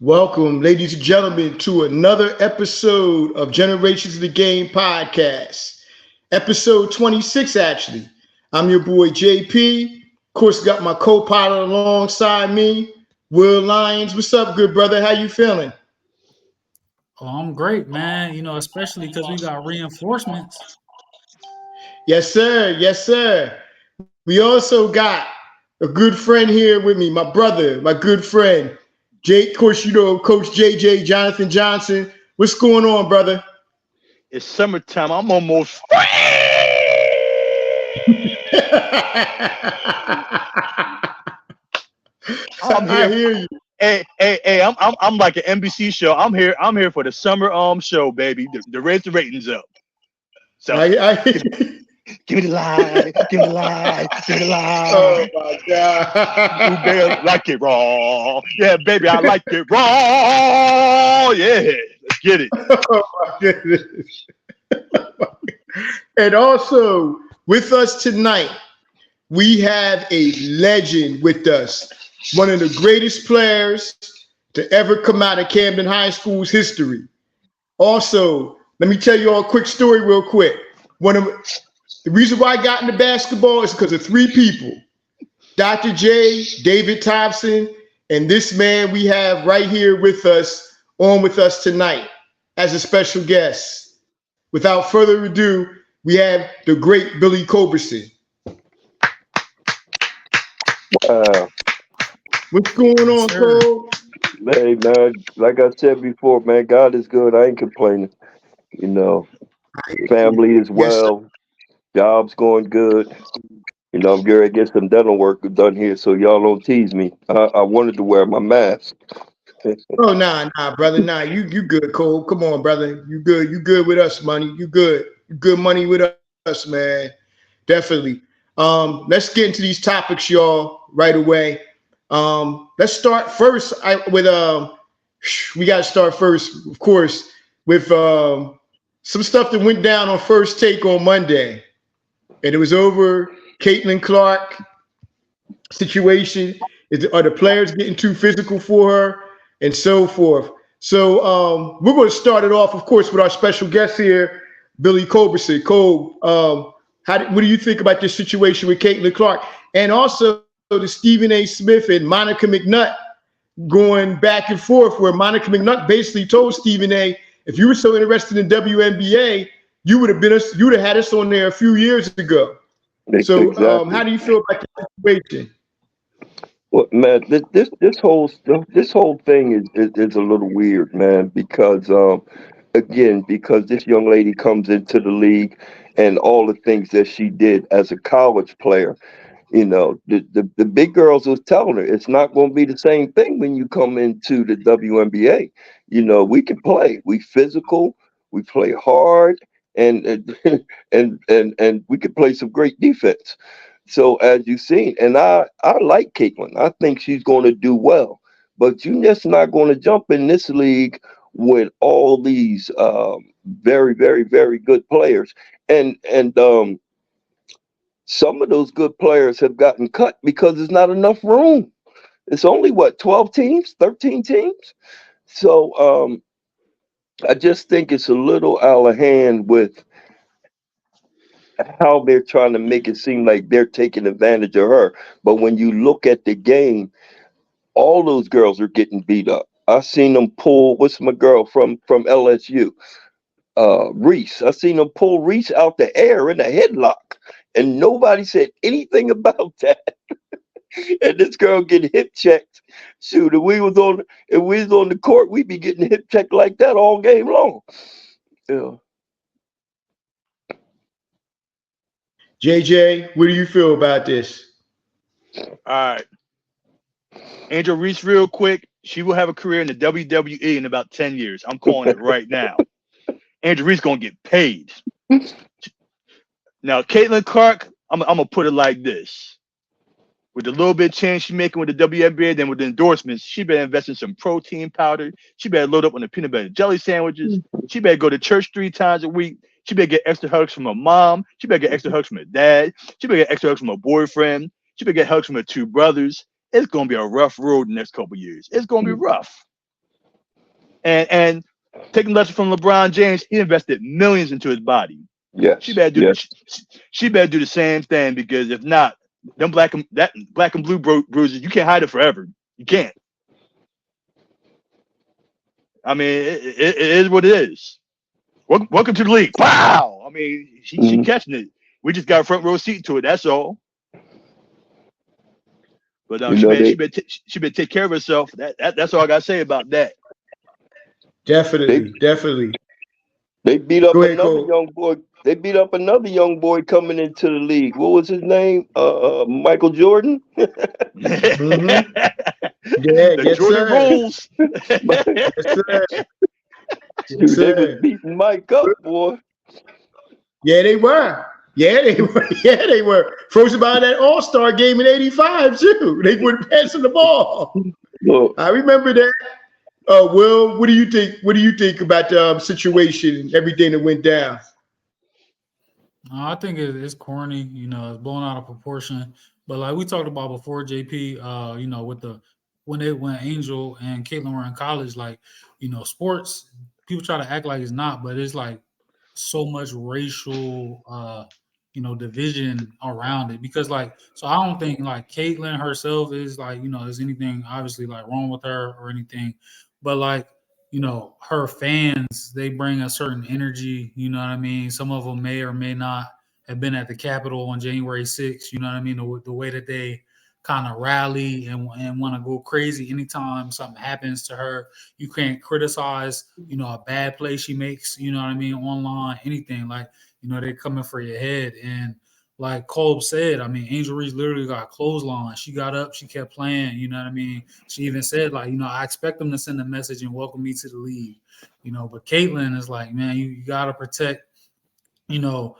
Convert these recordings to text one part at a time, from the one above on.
Welcome, ladies and gentlemen, to another episode of Generations of the Game podcast. Episode 26, actually. I'm your boy, JP. Of course, got my co-pilot alongside me, Will Lyons. What's up, good brother? How you feeling? Oh, I'm great, man. Especially because we got reinforcements. Yes, sir. Yes, sir. We also got a good friend here with me, my brother, my good friend, of course, Coach JJ Jonathan Johnson. What's going on, brother? It's summertime. I'm almost. I hear you. Hey! I'm like an NBC show. I'm here for the summer show, baby. To raise the ratings up. So give me the light, give me the light, give me the light. Oh my God! You better like it raw, yeah, baby. I like it raw, yeah. Let's get it. Oh my goodness! And also with us tonight, we have a legend with us. One of the greatest players to ever come out of Camden High School's history. Also, let me tell you all a quick story real quick. The reason why I got into basketball is because of three people. Dr. J, David Thompson, and this man we have right here with us tonight as a special guest. Without further ado, we have the great Billy Culbertson. What's going on, Cole? Hey, man, like I said before, man, God is good. I ain't complaining. Family is well. Job's going good. I'm getting ready to get some dental work done here, so y'all don't tease me. I wanted to wear my mask. Oh, nah, brother. Nah, you good, Cole. Come on, brother. You good with us, money. You good money with us, man. Definitely. Let's get into these topics, y'all, right away. Let's start first we got to start first, of course, with some stuff that went down on First Take on Monday. And it was over Caitlin Clark situation. Are the players getting too physical for her and so forth? So we're going to start it off, of course, with our special guest here, Billy Culbertson. Cole, what do you think about this situation with Caitlin Clark? And also the Stephen A. Smith and Monica McNutt going back and forth, where Monica McNutt basically told Stephen A., if you were so interested in WNBA, you would have had us on there a few years ago. So exactly. How do you feel about the situation? Well, man, this whole thing is a little weird, man, because because this young lady comes into the league and all the things that she did as a college player. The big girls was telling her it's not going to be the same thing when you come into the WNBA. We can play. We physical. We play hard. And we could play some great defense. So as you've seen, and I like Caitlin. I think she's going to do well. But you're just not going to jump in this league with all these very, very, very good players. And some of those good players have gotten cut because there's not enough room. It's only 12 teams, 13 teams. So I just think it's a little out of hand with how they're trying to make it seem like they're taking advantage of her. But when you look at the game, all those girls are getting beat up. I've seen them pull, what's my girl from LSU? Reese. I seen them pull Reese out the air in a headlock, and nobody said anything about that. And this girl getting hip checked. Shoot, if we was on the court, we'd be getting hip checked like that all game long. Yeah. JJ, what do you feel about this? All right. Angel Reese, real quick. She will have a career in the WWE in about 10 years. I'm calling it right now. Angel Reese going to get paid. Now, Caitlin Clark, I'm going to put it like this. With the little bit of change she's making with the WNBA, then with the endorsements, she better invest in some protein powder. She better load up on the peanut butter jelly sandwiches. She better go to church 3 times a week. She better get extra hugs from her mom. She better get extra hugs from her dad. She better get extra hugs from her boyfriend. She better get hugs from her 2 brothers. It's going to be a rough road the next couple of years. It's going to be rough. And taking lessons from LeBron James, he invested millions into his body. Yes. She better do she better do the same thing, because if not, them black and blue bruises, you can't hide it forever. You can't. I mean, it is what it is. Welcome to the league. Wow. I mean, she catching it. We just got a front row seat to it. That's all. But she better take care of herself. That's all I gotta say about that. Definitely. They beat up ahead, another Cole. young boy. They beat up another young boy coming into the league. What was his name? Michael Jordan. Mhm. The Yes, Jordan sir. rules. Yes, sir. Dude, Yes, they was sir. beating Mike up, boy. Yeah, they were. Yeah, they were. Frozen by that All-Star game in '85 too. They weren't passing the ball. Look, I remember that. Will, what do you think? What do you think about the situation and everything that went down? I think it's corny, you know, it's blown out of proportion. But like we talked about before, JP, you know, with when Angel and Caitlin were in college, like, you know, sports, people try to act like it's not, but it's like so much racial you know, division around it. Because like, so I don't think like Caitlin herself is like, you know, there's anything obviously like wrong with her or anything. But like, you know, her fans, they bring a certain energy, you know what I mean? Some of them may or may not have been at the Capitol on January 6th, you know what I mean? The way that they kind of rally and want to go crazy anytime something happens to her. You can't criticize, you know, a bad play she makes, you know what I mean, online, anything. Like, you know, they're coming for your head. And like Kolb said, I mean, Angel Reese literally got clothesline. She got up, she kept playing, you know what I mean? She even said, like, you know, I expect them to send a message and welcome me to the league, you know, but Caitlin is like, man, you got to protect, you know,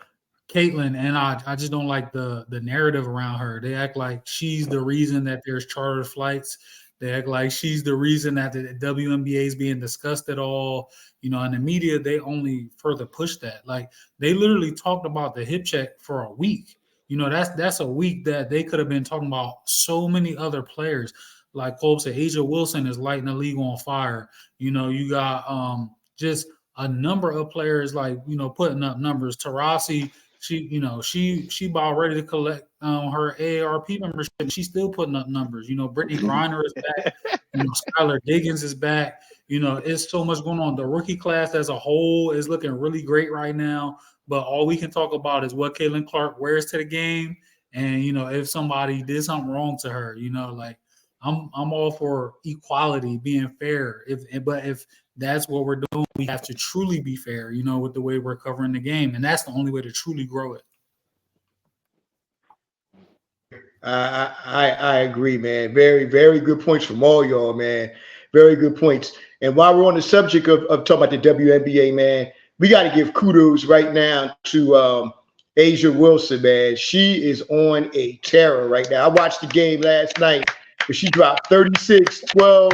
Caitlin, and I just don't like the narrative around her. They act like she's the reason that there's charter flights. They act like she's the reason that the WNBA is being discussed at all. You know, in the media, they only further push that. Like they literally talked about the hip check for a week. You know, that's a week that they could have been talking about so many other players. Like Cole said, Asia Wilson is lighting the league on fire. You know, you got just a number of players like, you know, putting up numbers. Tarasi, she about ready to collect her AARP membership. She's still putting up numbers. You know, Brittany Griner is back. You know, Skylar Diggins is back. You know, it's so much going on. The rookie class as a whole is looking really great right now. But all we can talk about is what Caitlin Clark wears to the game, and you know, if somebody did something wrong to her, you know, like I'm all for equality, being fair. But if that's what we're doing, we have to truly be fair, you know, with the way we're covering the game. And that's the only way to truly grow it. I agree, man. Very, very good points from all y'all, man. Very good points. And while we're on the subject of talking about the WNBA, man, we got to give kudos right now to Asia Wilson, man. She is on a terror right now. I watched the game last night, but she dropped 36, 12,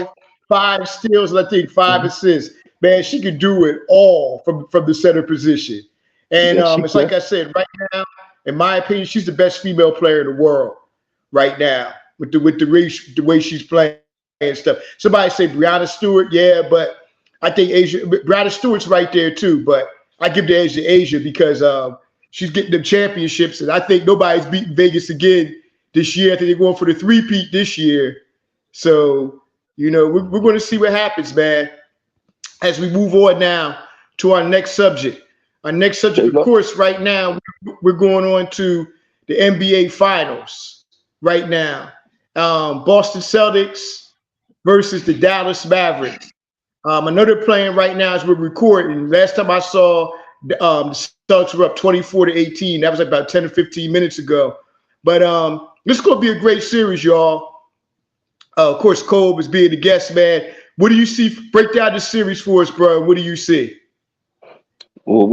5 steals, and I think 5 assists. Man, she could do it all from the center position. And it's like I said, right now, in my opinion, she's the best female player in the world right now with the way she's playing and stuff. Somebody say Brianna Stewart, yeah, but I think Brianna Stewart's right there too. But I give the edge to Asia because she's getting them championships, and I think nobody's beating Vegas again this year. I think they're going for the three-peat this year. So, you know, we're going to see what happens, man, as we move on now to our next subject. Our next subject, of course, right now, we're going on to the NBA Finals right now. Boston Celtics versus the Dallas Mavericks. Another playing right now as we're recording. Last time I saw, the Celtics were up 24-18. That was about 10 or 15 minutes ago. But this is going to be a great series, y'all. Of course, Kolb is being the guest, man. What do you see? Break down the series for us, bro. What do you see? Well,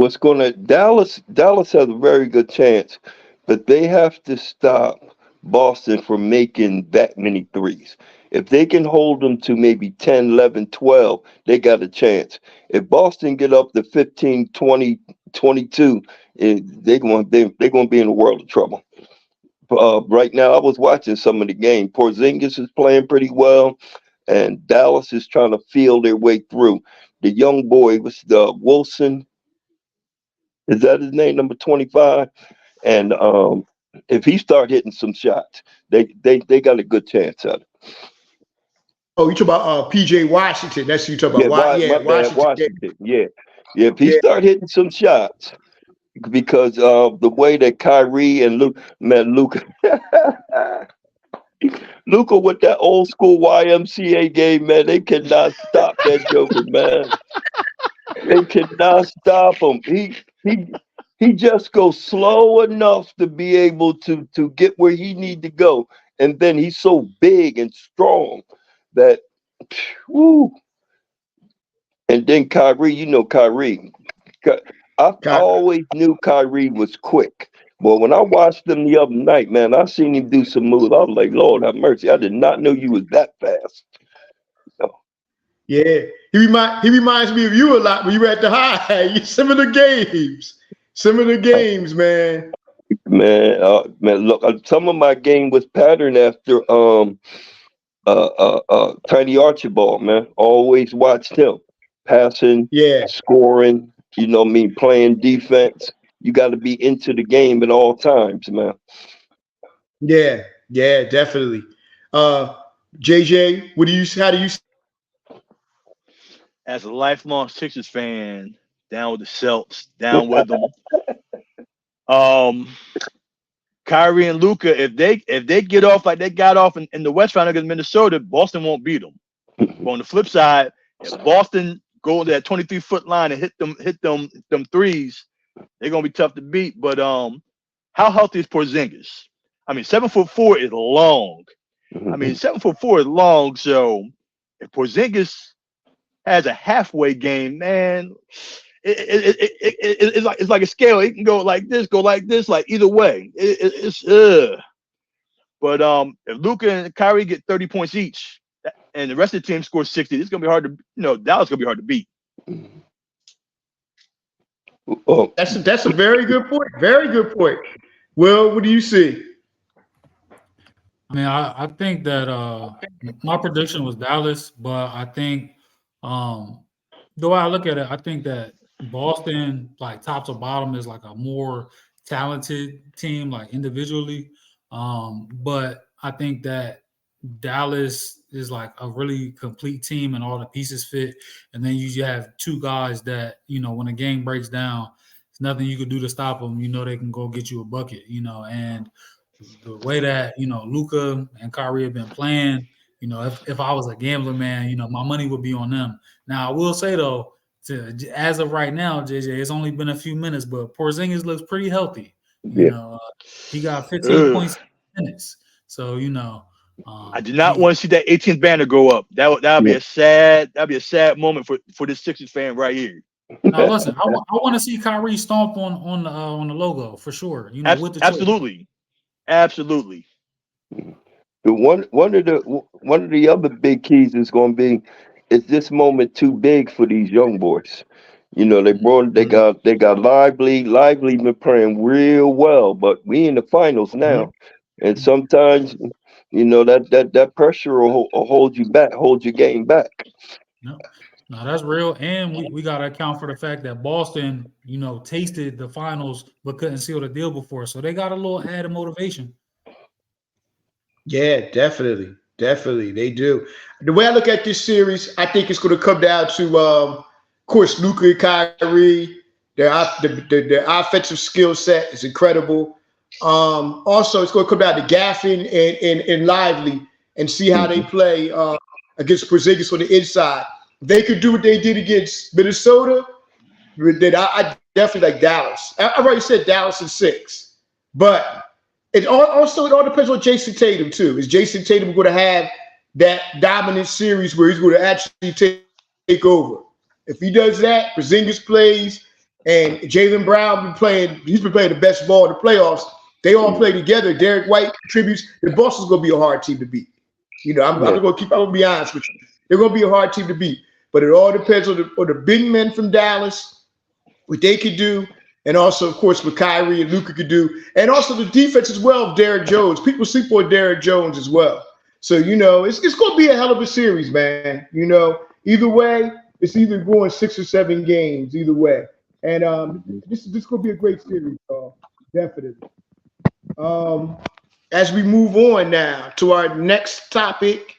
Dallas has a very good chance, but they have to stop Boston from making that many threes. If they can hold them to maybe 10, 11, 12, they got a chance. If Boston get up to 15, 20, 22, they're going to be in a world of trouble. Right now, I was watching some of the game. Porzingis is playing pretty well. and Dallas is trying to feel their way through. The young boy was the Wilson. Is that his name? Number 25. And if he start hitting some shots, they got a good chance at it. Oh, you talk about PJ Washington. That's who you talk about. My bad, Washington. Yeah. If he start hitting some shots, because the way that Kyrie and Luka with that old school YMCA game, man, they cannot stop that joker, man. They cannot stop him. He just goes slow enough to be able to get where he need to go, and then he's so big and strong that, whoo. And then Kyrie, you know Kyrie. I always knew Kyrie was quick. But when I watched him the other night, man, I seen him do some moves. I was like, Lord have mercy. I did not know you was that fast. So. Yeah. He reminds me of you a lot when you were at the High. Similar games, man. Man, look, some of my game was patterned after Tiny Archibald, man. Always watched him. Passing, scoring, you know what I mean, playing defense. You got to be into the game at all times, man. Yeah, definitely. JJ, how do you? As a lifelong Sixers fan, down with the Celts, down with them. Kyrie and Luka, if they get off like they got off in the West Final against Minnesota, Boston won't beat them. But on the flip side, if Boston go to that 23-foot line and hit them threes, they're gonna be tough to beat. But how healthy is Porzingis? I mean, 7'4" is long. I mean, 7'4" is long. So if Porzingis has a halfway game, man, it's like a scale. It can go like this, like either way. But if Luka and Kyrie get 30 points each, and the rest of the team scores 60, it's gonna be hard to, Dallas gonna be hard to beat. Oh, that's a very good point. Very good point. Will, what do you see? I mean, I think that my prediction was Dallas, but I think the way I look at it, I think that Boston, like top to bottom, is like a more talented team, like individually. But I think that Dallas is like a really complete team and all the pieces fit. And then you have two guys that, when a game breaks down, there's nothing you can do to stop them. They can go get you a bucket, and the way that, Luka and Kyrie have been playing, if I was a gambler, man, my money would be on them. Now, I will say, though, as of right now, JJ, it's only been a few minutes, but Porzingis looks pretty healthy. He got 15 points in minutes. So, I did not want to see that 18th banner go up. That'd be a sad moment for this Sixers fan right here. Now, listen, I want to see Kyrie stomp on the logo for sure. With the absolutely. One of the other big keys is going to be, is this moment too big for these young boys? They got Lively been playing real well, but we in the finals now, and sometimes that pressure will hold you back, hold your game back. No, that's real, and we got to account for the fact that Boston, tasted the finals but couldn't seal the deal before, so they got a little added motivation. Yeah, definitely, they do. The way I look at this series, I think it's going to come down to, of course, Luka and Kyrie. Their offensive skill set is incredible. Also, it's going to come down to Gaffin and Lively and see how they play against Porzingis on the inside. They could do what they did against Minnesota. Then I definitely like Dallas. I've already said Dallas in 6, but it all depends on Jason Tatum too. Is Jason Tatum going to have that dominant series where he's going to actually take over? If he does that, Porzingis plays, and Jaylen Brown he's been playing the best ball in the playoffs. They all play together. Derek White contributes. The Boston's going to be a hard team to beat. I'm going to be honest with you. They're going to be a hard team to beat. But it all depends on the big men from Dallas, what they could do, and also, of course, what Kyrie and Luka could do, and also the defense as well of Derrick Jones. People sleep on Derrick Jones as well. So, it's going to be a hell of a series, man. Either way, it's either going 6 or 7 games, either way. And this is going to be a great series, definitely. As we move on now to our next topic,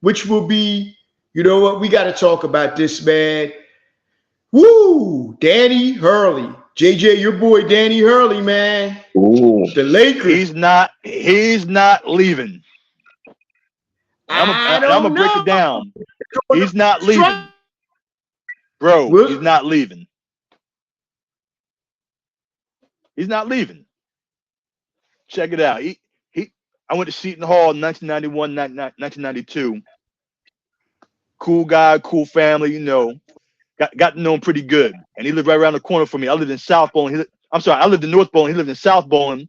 which will be, you know what, we got to talk about this, man. Woo! Danny Hurley. JJ, your boy Danny Hurley, man. Ooh. The Lakers. He's not leaving. I'm gonna break it down. He's not leaving. Bro, he's not leaving. He's not leaving. Check it out. I went to Seton Hall in 1991, 1992. Cool guy, cool family, got to know him pretty good. And he lived right around the corner from me. I lived in South Bowling. I lived in North Bowling. He lived in South Bowling.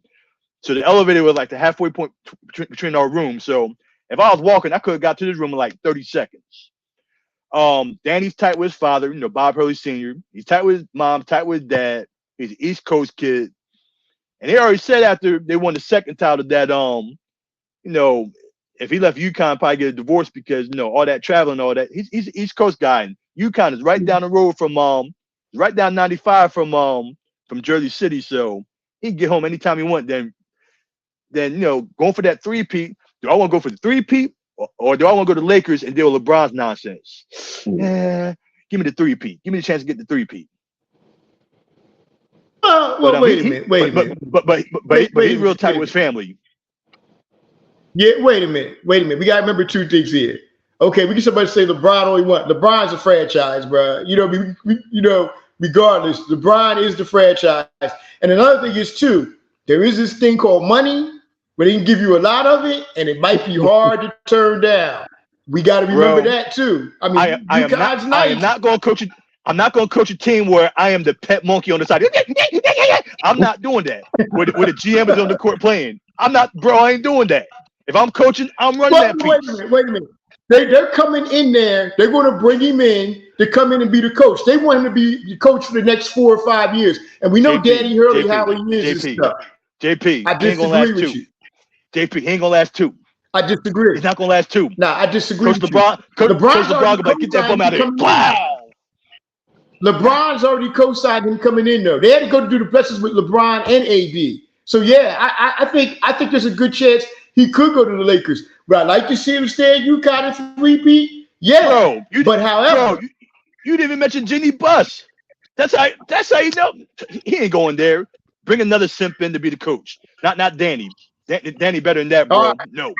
So the elevator was like the halfway point between our rooms. So if I was walking, I could have got to this room in like 30 seconds. Danny's tight with his father, Bob Hurley Sr. He's tight with his mom, tight with his dad. He's an East Coast kid. And they already said after they won the second title that, if he left UConn, probably get a divorce because, all that traveling, all that. He's an East Coast guy. And UConn is right down the road from, right down 95 from Jersey City. So he can get home anytime he wants. Then, going for that three-peat. Do I want to go for the three-peat or do I want to go to the Lakers and deal with LeBron's nonsense? Yeah, give me the three-peat. Give me the chance to get the three-peat. Wait a minute. But he's real tight with his family. Yeah, wait a minute. We got to remember 2 things here. Okay, we can somebody say LeBron only won. LeBron's a franchise, bro. Regardless, LeBron is the franchise. And another thing is, too, there is this thing called money, where they can give you a lot of it, and it might be hard to turn down. We got to remember that, too. I mean, I am not going to coach it. I'm not going to coach a team where I am the pet monkey on the side. I'm not doing that. Where the GM is on the court playing. I ain't doing that. If I'm coaching, I'm running that piece. Wait a minute. They're coming in there. They're going to bring him in to come in and be the coach. They want him to be the coach for the next 4 or 5 years. And we know Danny Hurley, how he is and stuff. JP, I disagree with you. JP, he ain't going to last 2. I disagree. He's not going to last 2. Nah, I disagree with LeBron, you. LeBron's like, get that bum out of here. Wow. LeBron's already co-signed him coming in, though. They had to go to do the pressers with LeBron and AD. So, yeah, I think there's a good chance he could go to the Lakers. But I'd like to see him stay at UConn and three-peat. Yeah, bro, however. Bro, you didn't even mention Jenny Buss. That's how you know. He ain't going there. Bring another simp in to be the coach. Not Danny. Danny better than that, bro. Right. No.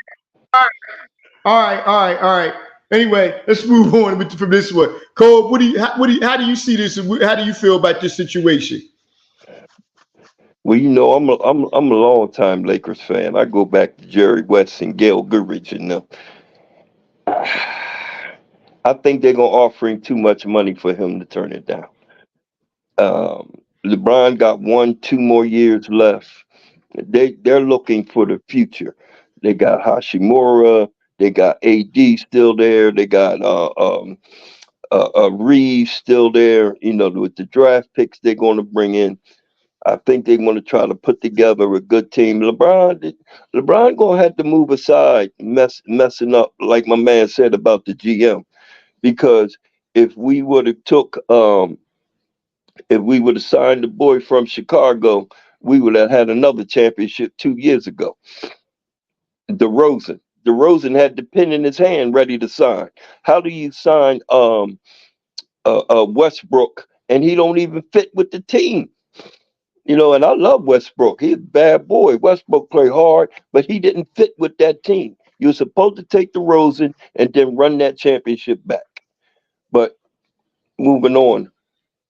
All right. Anyway, let's move on from this one. Cole, how do you see this? And how do you feel about this situation? Well, I'm a long time Lakers fan. I go back to Jerry West and Gail Goodrich and them. I think they're gonna offer him too much money for him to turn it down. LeBron got 1-2 more years left. They're looking for the future. They got Hashimura. They got AD still there. They got Reeves still there. With the draft picks they're going to bring in, I think they want to try to put together a good team. LeBron gonna have to move aside, messing up, like my man said about the GM, because if we would have signed the boy from Chicago, we would have had another championship 2 years ago. DeRozan had the pen in his hand ready to sign. How do you sign Westbrook and he don't even fit with the team? And I love Westbrook. He's a bad boy. Westbrook played hard, but he didn't fit with that team. You're supposed to take DeRozan and then run that championship back. But moving on,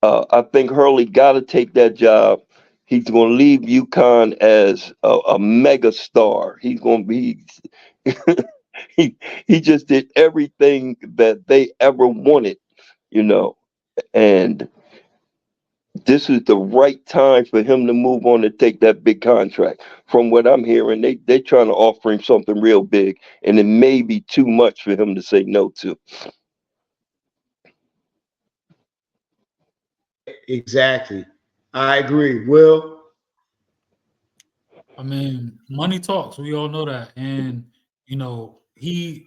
I think Hurley got to take that job. He's going to leave UConn as a mega star. He's going to be. He just did everything that they ever wanted, and this is the right time for him to move on and take that big contract. From what I'm hearing, they trying to offer him something real big, and it may be too much for him to say no to. Exactly. I agree. Will? I mean, money talks. We all know that. And,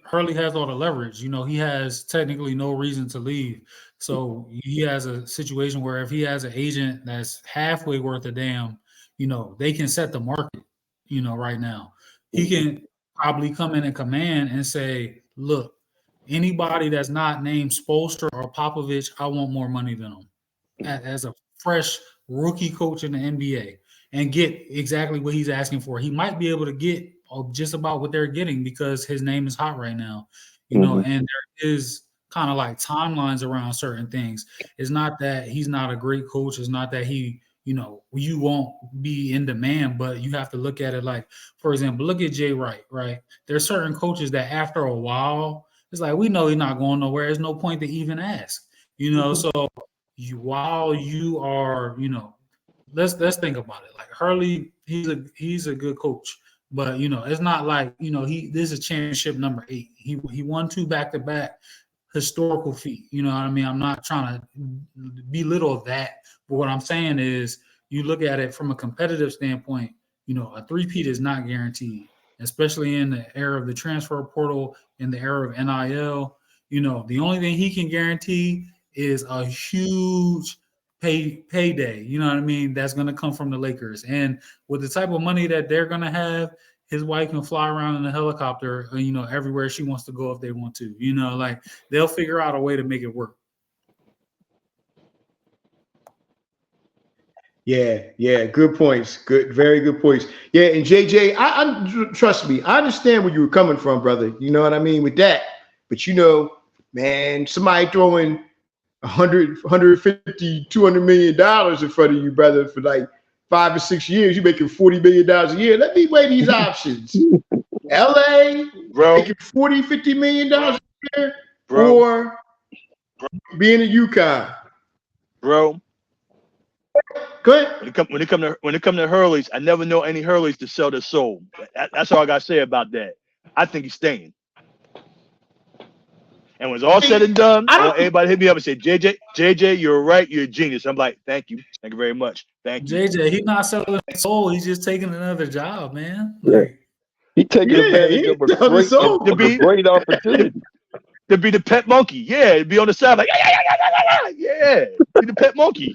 Hurley has all the leverage. You know, he has technically no reason to leave. So he has a situation where if he has an agent that's halfway worth a damn, you know, they can set the market, you know, right now. He can probably come in and command and say, look, anybody that's not named Spoelstra or Popovich, I want more money than them as a fresh rookie coach in the NBA and get exactly what he's asking for. He might be able to get just about what they're getting because his name is hot right now, you know, and there is kind of like timelines around certain things. It's not that he's not a great coach. It's not that he, you know, you won't be in demand, but you have to look at it like, for example, look at Jay Wright, right? There's certain coaches that after a while, it's like, we know he's not going nowhere. There's no point to even ask, you know? So while you are, you know, let's think about it. Like Hurley, he's a good coach. But you know, it's not like, you know, this is championship number 8. He won 2 back-to-back, historical feat. You know what I mean? I'm not trying to belittle that, but what I'm saying is, you look at it from a competitive standpoint. You know, a three-peat is not guaranteed, especially in the era of the transfer portal, in the era of NIL. You know, the only thing he can guarantee is a huge payday, you know what I mean? That's going to come from the Lakers. And with the type of money that they're going to have, his wife can fly around in a helicopter, you know, everywhere she wants to go if they want to. You know, like they'll figure out a way to make it work. Yeah, good points. Very good points. Yeah, and JJ, I trust me, I understand where you were coming from, brother. You know what I mean with that. But you know, man, somebody throwing 100, 150, $200 million in front of you, brother, for like 5 or 6 years. You're making $40 million a year. Let me weigh these options. LA, bro, making $40, $50 million a year, or being at UConn. Bro. Go ahead. When it come to Hurleys, I never know any Hurleys to sell their soul. That's all I gotta say about that. I think he's staying. And when it's all said and done, I want everybody to hit me up and say, JJ, you're right, you're a genius. I'm like, thank you very much, thank you. JJ, he's not selling his soul. He's just taking another job, man. Like, he's taking advantage of a great opportunity. To be the pet monkey, yeah, to be on the side like, yeah, be the pet monkey.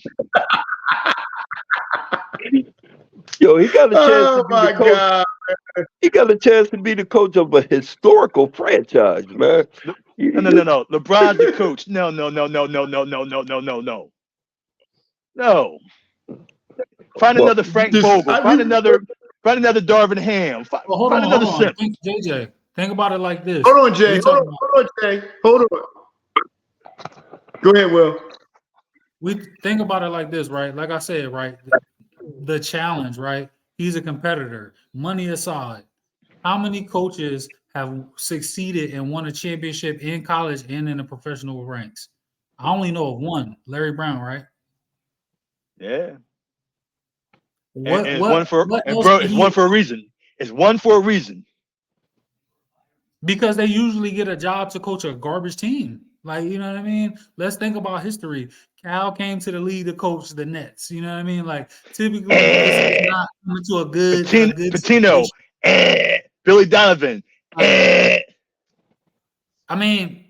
Yo, he got a chance to be the coach. God. He got a chance to be the coach of a historical franchise, man. No. LeBron's the coach. No. No. Find another Frank Vogel. Find another Darvin Ham. Hold on. JJ, think about it like this. Hold on, Jay. Hold on. Go ahead, Will. We think about it like this, right? Like I said, right? The challenge, right? He's a competitor. Money aside, how many coaches have succeeded and won a championship in college and in the professional ranks? I only know of one, Larry Brown, right? Yeah. It's one for a reason. It's one for a reason. Because they usually get a job to coach a garbage team. Like, you know what I mean? Let's think about history. Cal came to the league to coach the Nets. You know what I mean? Like, typically, it's not coming to a good Patino, Billy Donovan. I mean,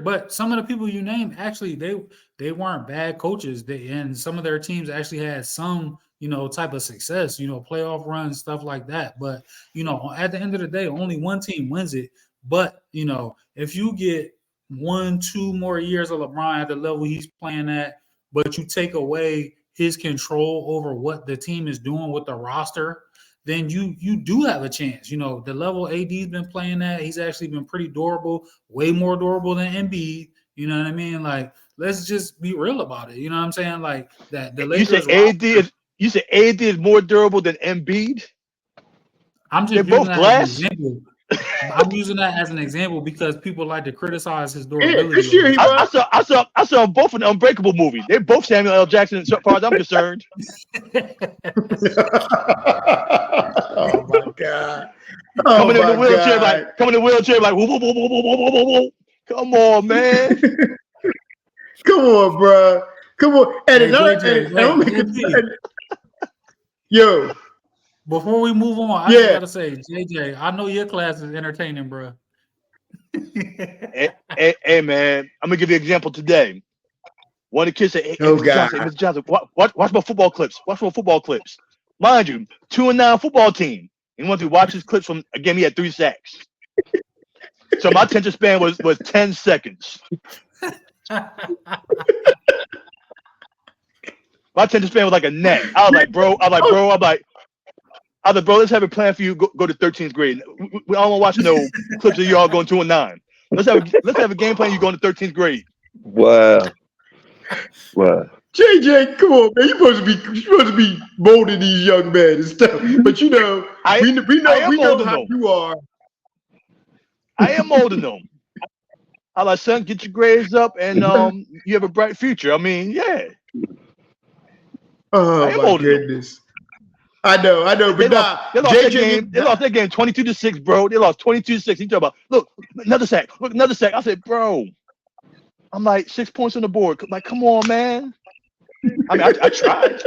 but some of the people you named, actually, they weren't bad coaches. And some of their teams actually had some, you know, type of success, you know, playoff runs, stuff like that. But, you know, at the end of the day, only one team wins it. But, you know, if you get 1-2 more years of LeBron at the level he's playing at, but you take away his control over what the team is doing with the roster, then you do have a chance. You know, the level AD's been playing at, he's actually been pretty durable, way more durable than Embiid. You know what I mean? Like, let's just be real about it. You know what I'm saying? Like that. The Lakers. You say AD is more durable than Embiid? I'm just both glass. I'm using that as an example because people like to criticize his durability. Yeah, this year I saw both in the Unbreakable movie. They're both Samuel L. Jackson as far as I'm concerned. Oh my God! Coming in the wheelchair like whoa, whoa, whoa, whoa, whoa, whoa, whoa. Come on, man. Come on, bro. Come on. Yo. Before we move on, I just gotta say, JJ, I know your class is entertaining, bro. Hey, man, I'm gonna give you an example today. One of the kids said, "Hey, Oh Mr. God. Johnson, Mr. Johnson, watch my football clips. Watch my football clips. Mind you, 2-9 football team. He wanted to watch his clips from a game he had 3 sacks. So my attention span was 10 seconds. My attention span was like a net. I was like, bro, let's have a plan for you. Go to 13th grade. We don't want to watch no clips of y'all going 2-9. Let's have a game plan. You going to 13th grade. Wow. Wow. JJ, come on, man. You're supposed to be molding these young men and stuff. But you know, we know how you are. I am molding them. I like, son, get your grades up, and you have a bright future. I mean, yeah. Oh my goodness. I know, but they lost JJ, they lost that game 22-6, bro. They lost 22-6. He talking about, look, another sack. I said, bro, I'm like 6 points on the board. Like, come on, man. I mean, I tried.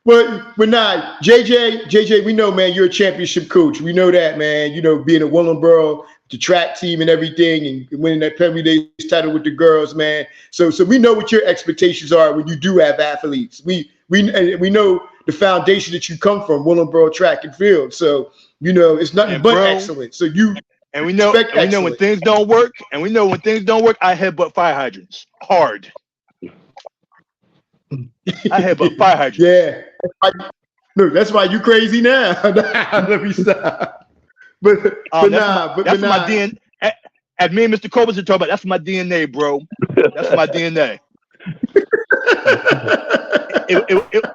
But nah, JJ, we know, man, you're a championship coach. We know that, man. You know, being a Willingboro, the track team and everything, and winning that Premier Days title with the girls, man. So we know what your expectations are when you do have athletes. We know the foundation that you come from, Willingboro track and field. So you know it's nothing but excellent. So we know when things don't work, I headbutt fire hydrants hard. I headbutt fire hydrants. Yeah. Look, that's why you crazy now. Let me stop. But that's my DNA. As me and Mr. Culbertson talk about, that's my DNA, bro. That's my DNA.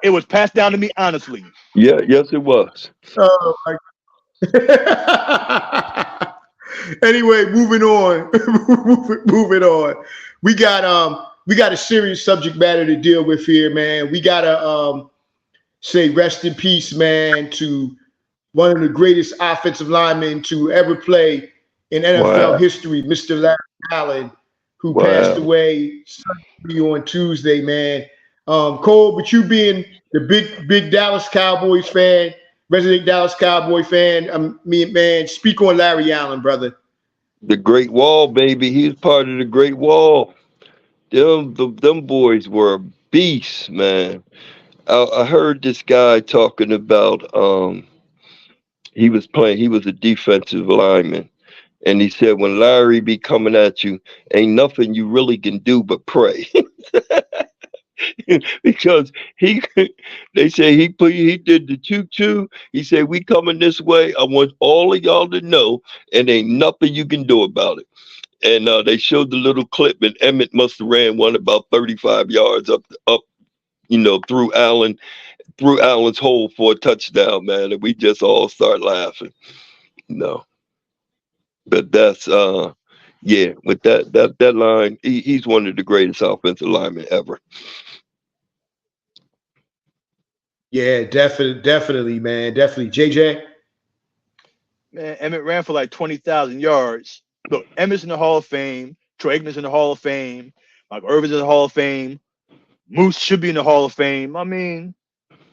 It was passed down to me honestly. Yeah, yes, it was. Oh my. Anyway, moving on. moving on. We got a serious subject matter to deal with here, man. We gotta say rest in peace, man, to one of the greatest offensive linemen to ever play in NFL history, Mr. Larry Allen, who passed away suddenly on Tuesday, man. Cole, but you being the big Dallas Cowboys fan, resident Dallas Cowboy fan, man, speak on Larry Allen, brother. The Great Wall, baby. He's part of the Great Wall. Them boys were beasts, man. I heard this guy talking about he was a defensive lineman, and he said when Larry be coming at you, ain't nothing you really can do but pray. Because they say he did the 2-2. He said, we coming this way. I want all of y'all to know, and ain't nothing you can do about it. And they showed the little clip, and Emmett must have ran one about 35 yards up, through Allen's hole for a touchdown, man. And we just all start laughing. No, but that's with that line, he's one of the greatest offensive linemen ever. Yeah, definitely, man. Definitely. JJ? Man, Emmett ran for like 20,000 yards. Look, Emmett's in the Hall of Fame. Troy Aikman's in the Hall of Fame. Mike Irvin's in the Hall of Fame. Moose should be in the Hall of Fame. I mean,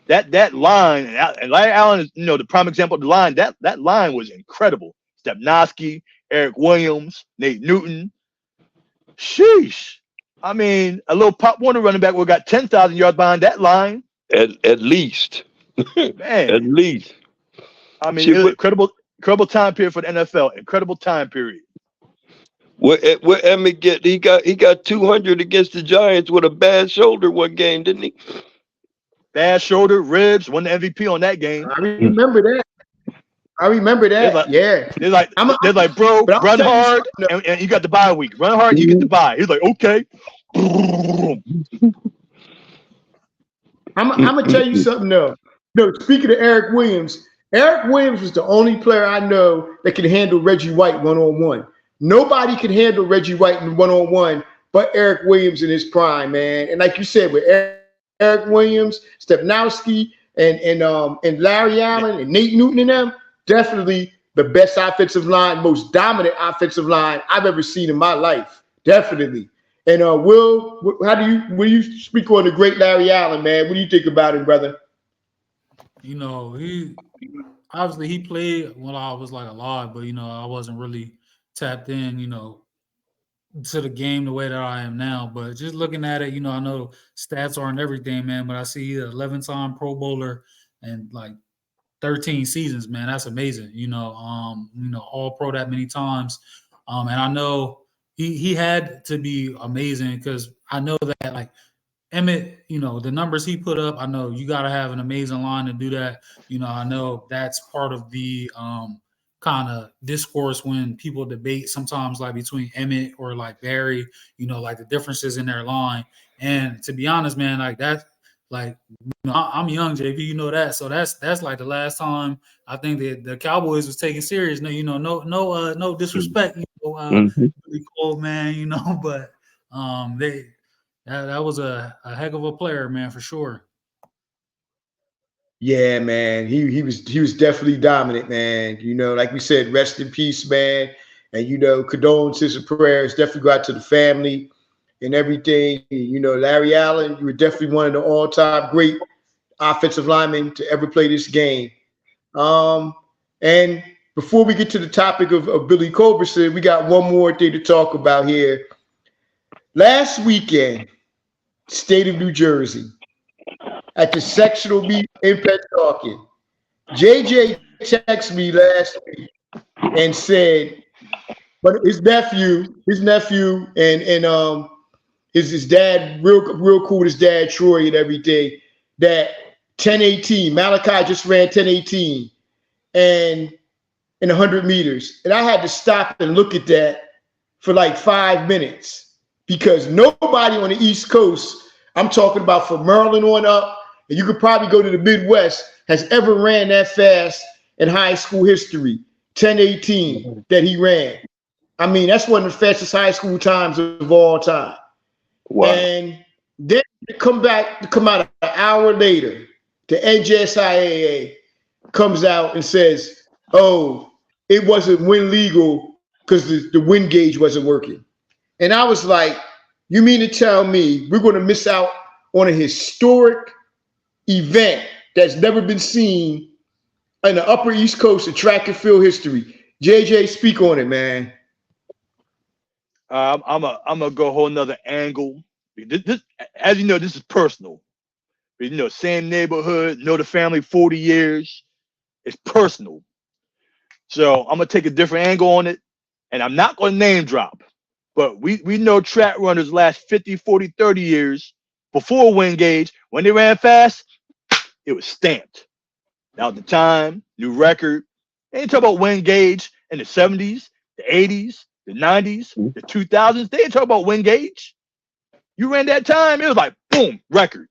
that line, and Larry Allen is, the prime example of the line. That line was incredible. Stepnoski, Eric Williams, Nate Newton. Sheesh. I mean, a little Pop Warner running back would have got 10,000 yards behind that line. At least. Man. At least. I mean, it was incredible time period for the NFL. Incredible time period. Where Emmett get? He got 200 against the Giants with a bad shoulder one game, didn't he? Bad shoulder, ribs, won the MVP on that game. I remember that. They're like, bro, run hard, and you got the bye week. Run hard, you get the bye. He's like, okay. I'm gonna tell you something though. No, speaking of Eric Williams was the only player I know that can handle Reggie White one-on-one. Nobody can handle Reggie White in one-on-one but Eric Williams in his prime, man. And like you said, with Eric Williams, Stepnoski, and Larry Allen and Nate Newton and them, definitely the best offensive line, most dominant offensive line I've ever seen in my life. Definitely. And Will, when you speak on the great Larry Allen, man, what do you think about him, brother? He obviously he played when I was like alive, but I wasn't really tapped in, to the game the way that I am now. But just looking at it, I know stats aren't everything, man, but I see 11-time Pro Bowler and like 13 seasons, man. That's amazing. All pro that many times. And I know he had to be amazing because I know that like Emmett, the numbers he put up, I know you got to have an amazing line to do that. I know that's part of the kind of discourse when people debate sometimes like between Emmett or like Barry, like the differences in their line. And to be honest, man, like that's like, I'm young, JP, you know that. So that's like the last time I think that the Cowboys was taken serious. No disrespect, Billy Cole, man, but that was a heck of a player, man, for sure. Yeah, man. He was definitely dominant, man. Like we said, rest in peace, man. And condolences and prayers definitely go out to the family and everything. Larry Allen, you were definitely one of the all-time great offensive linemen to ever play this game. And before we get to the topic of Billy Culbertson, we got one more thing to talk about here. Last weekend, state of New Jersey, at the sectional meet in Pennsauken, JJ texted me last week and said, but his nephew, and his dad, real cool with his dad, Troy, and everything, that 10:18, Malachi just ran 10:18 and in 100 meters. And I had to stop and look at that for like 5 minutes because nobody on the East Coast, I'm talking about from Maryland on up, and you could probably go to the Midwest, has ever ran that fast in high school history, 10:18 that he ran. I mean, that's one of the fastest high school times of all time. Wow. And then to come out an hour later, the NJSIAA comes out and says, oh, it wasn't win legal because the wind gauge wasn't working. And I was like, you mean to tell me we're going to miss out on a historic event that's never been seen in the Upper East Coast of track and field history? JJ, speak on it, man. I'm gonna go a whole nother angle. This, as you know, this is personal. Same neighborhood, know the family 40 years. It's personal. So I'm gonna take a different angle on it, and I'm not gonna name drop. But we know track runners last 50, 40, 30 years before wind gauge. When they ran fast, it was stamped. Now at the time, new record. They ain't talk about wind gauge in the 70s, the 80s, the 90s, the 2000s. They ain't talk about wind gauge. You ran that time, it was like, boom, record.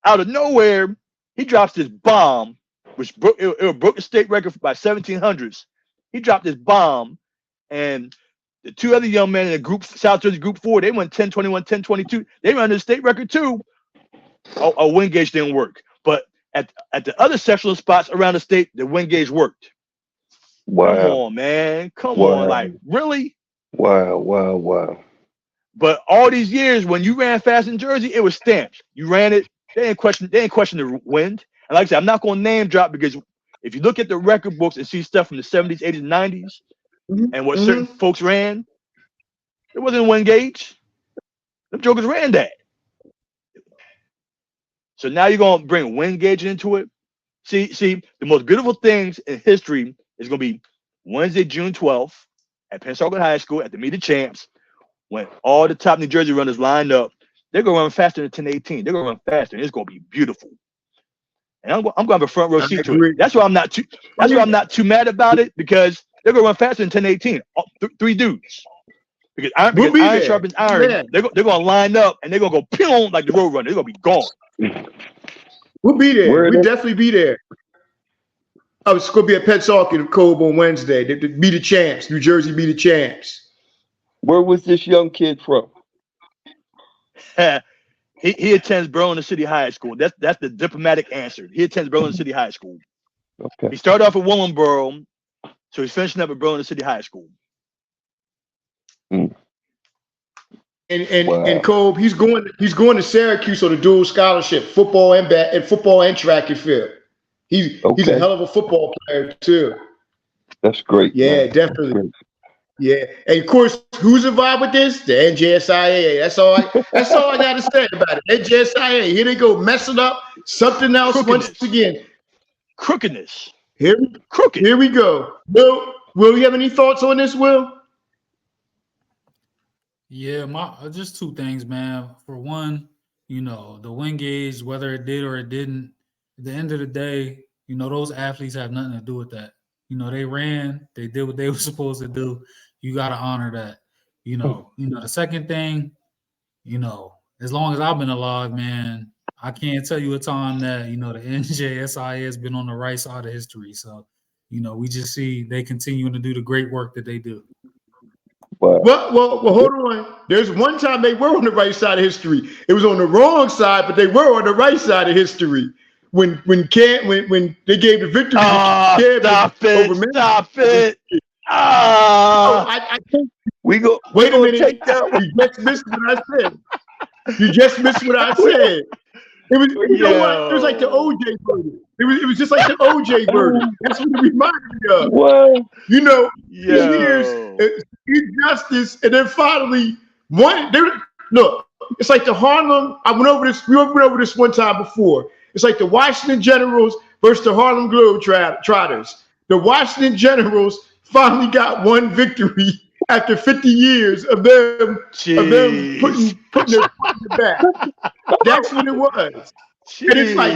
Out of nowhere, he drops this bomb, which broke the state record by 1700s. He dropped this bomb, and the two other young men in the group, South Jersey Group 4, they went 10:21, 10:22. They ran the state record too. A wind gauge didn't work. But at the other sectional spots around the state, the wind gauge worked. Wow. Come on, man. Come on. Like, really? Wow. But all these years, when you ran fast in Jersey, it was stamped. You ran it. They ain't question the wind. And like I said, I'm not going to name drop because if you look at the record books and see stuff from the 70s, 80s, 90s, and what certain folks ran, it wasn't a wind gauge. Them jokers ran that. So now you're going to bring wind gauge into it. See, the most beautiful things in history is going to be Wednesday, June 12th at Pennsauken High School at the Meet of Champs, when all the top New Jersey runners lined up. They're going to run faster than 10:18. They're going to run faster, and it's going to be beautiful. And I'm going to have a front row seat to it. That's why I'm not too mad about it, because they're going to run faster than 10:18. Three dudes. Because iron sharpens iron. Yeah. They're going to line up, and they're going to go pew like the road runner. They're going to be gone. We'll be there. We'll definitely be there. I was going to be at Pennsauken Cove on Wednesday. The Meet of Champs, New Jersey Meet of Champs. Where was this young kid from? He attends Burlington City High School. That's the diplomatic answer. He attends Burlington City High School. Okay. He started off at Willingboro, so he's finishing up at Burlington City High School. And Cole, he's going to Syracuse on a dual scholarship, football and track and field. He's a hell of a football player too. That's great. Yeah, Man. definitely. Yeah, and of course, who's involved with this? The NJSIA. That's all I got to say about it. NJSIA. Here they go, messing up something else once again. Crookedness. Crooked. Here we go. Will you have any thoughts on this, Will? Yeah, just two things, man. For one, the win gauge, whether it did or it didn't, at the end of the day, those athletes have nothing to do with that. They ran, they did what they were supposed to do. You got to honor that. The second thing, as long as I've been alive, man, I can't tell you a time that, the NJSIA has been on the right side of history. So, we just see they continuing to do the great work that they do. Wow. Well, hold on. There's one time they were on the right side of history. It was on the wrong side, but they were on the right side of history. When they gave the victory to Camden Stop it. I think wait a minute. Take that. You just missed what I said. You just missed what I said. It was, know what? It was like the OJ verdict. It was just like the OJ verdict. That's what it reminded me of. Well, years injustice, and then finally look. It's like the Harlem. We went over this one time before. It's like the Washington Generals versus the Harlem Globetrotters. The Washington Generals finally got one victory after 50 years of them putting their foot in the back. That's what it was. Jeez. And it's like,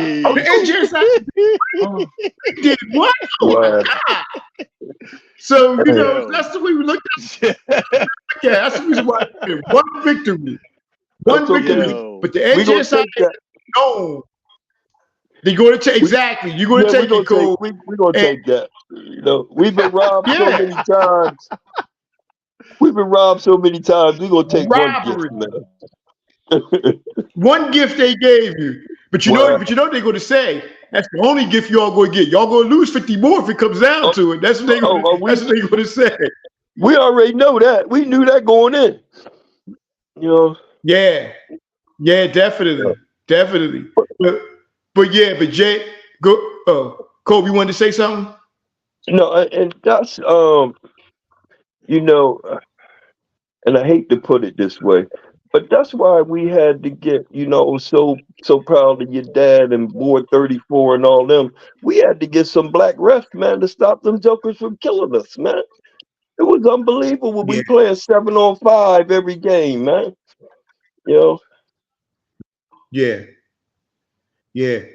they did what? Oh my God. So, that's the way we look at it. Yeah, that's the reason why I did one victory. One victory. But the NJSI, no. They're going to take, exactly. You're going to take it, Cole. We're going to take that. We've been robbed so many times. We've been robbed so many times. We're going to take robbery. One gift, man. One gift they gave you. But you know they're going to say, that's the only gift y'all going to get. Y'all going to lose 50 more if it comes down to it. That's what they're going to say. We already know that. We knew that going in. Yeah, definitely. Definitely. But Jay, go. Kobe, you wanted to say something? No, and that's and I hate to put it this way, but that's why we had to get so proud of your dad and Board 34 and all them. We had to get some black refs, man, to stop them jokers from killing us, man. It was unbelievable. We playing 7-on-5 every game, man. Yeah.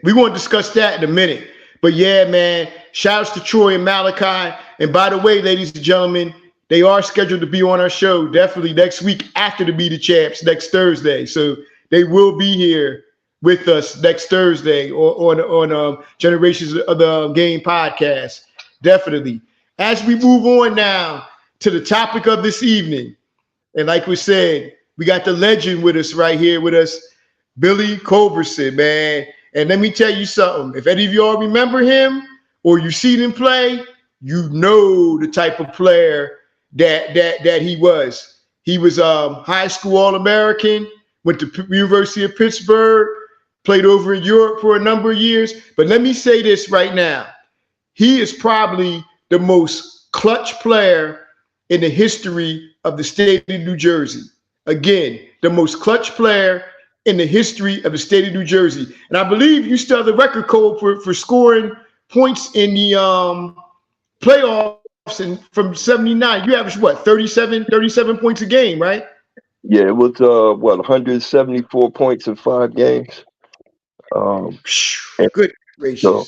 We're going to discuss that in a minute. But yeah, man, shouts to Troy and Malachi. And by the way, ladies and gentlemen, they are scheduled to be on our show definitely next week after the Be the Champs, next Thursday. So they will be here with us next Thursday on Generations of the Game podcast. Definitely. As we move on now to the topic of this evening, and like we said, we got the legend with us right here with us, Billy Culbertson, man. And let me tell you something. If any of y'all remember him or you've seen him play, you know the type of player that he was. He was high school All-American, went to University of Pittsburgh, played over in Europe for a number of years. But let me say this right now. He is probably the most clutch player in the history of the state of New Jersey. Again, the most clutch player in the history of the state of New Jersey. And I believe you still have the record code for scoring points in the playoffs from 79. You averaged what, 37 points a game, right? Yeah, it was 174 points in 5 games. Good gracious. So,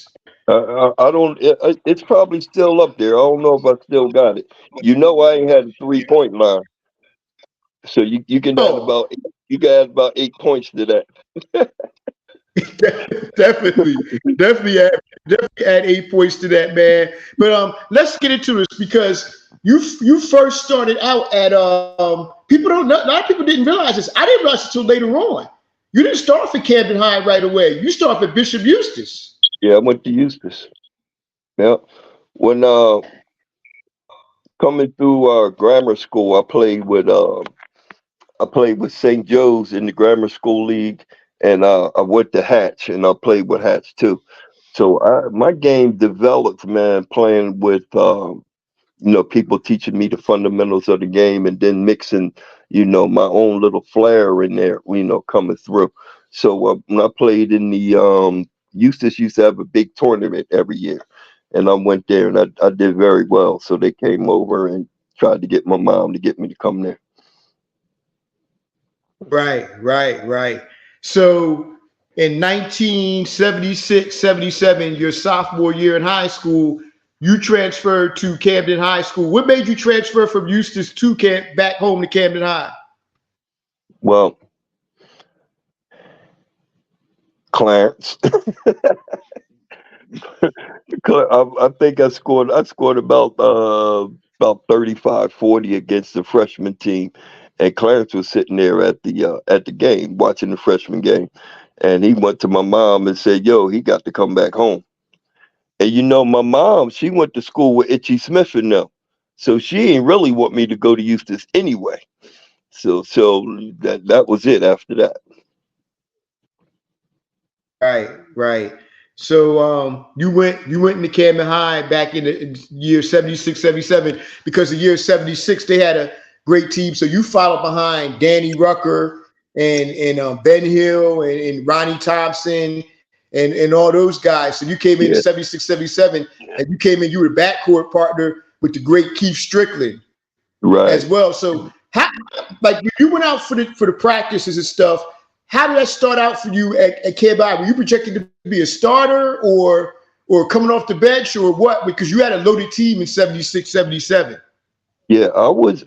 I don't. It's probably still up there. I don't know if I still got it. I ain't had a 3-point line, so you can add about 8 points to that. definitely add 8 points to that, man. But let's get into this because you first started out at a lot of people didn't realize this. I didn't realize it until later on. You didn't start for Camden High right away. You started at Bishop Eustace. Yeah, I went to Eustace. Yeah, when coming through grammar school, I played with St. Joe's in the grammar school league, and I went to Hatch, and I played with Hatch too. So my game developed, man, playing with people teaching me the fundamentals of the game, and then mixing, my own little flair in there, coming through. So when I played in the Eustis used to have a big tournament every year, and I went there and I did very well. So they came over and tried to get my mom to get me to come there. Right. So in 1976, 77, your sophomore year in high school, you transferred to Camden High School. What made you transfer from Eustis to back home to Camden High? Well, Clarence. I think I scored about 35, 40 against the freshman team, and Clarence was sitting there at the game watching the freshman game, and he went to my mom and said, "Yo, he got to come back home." And my mom, she went to school with Itchy Smith and them, so she ain't really want me to go to Eustis anyway. So that was it after that. Right. So you went into Camden High back in the year 76, 77, because the year 76 they had a great team. So you followed behind Danny Rucker and Ben Hill and Ronnie Thompson and all those guys. So you came in 76, 77, and you came in, you were the backcourt partner with the great Keith Strickland, right, as well. So how, like, you went out for the practices and stuff. How did that start out for you at Camden High? Were you projected to be a starter or coming off the bench or what? Because you had a loaded team in 76, 77. Yeah, I was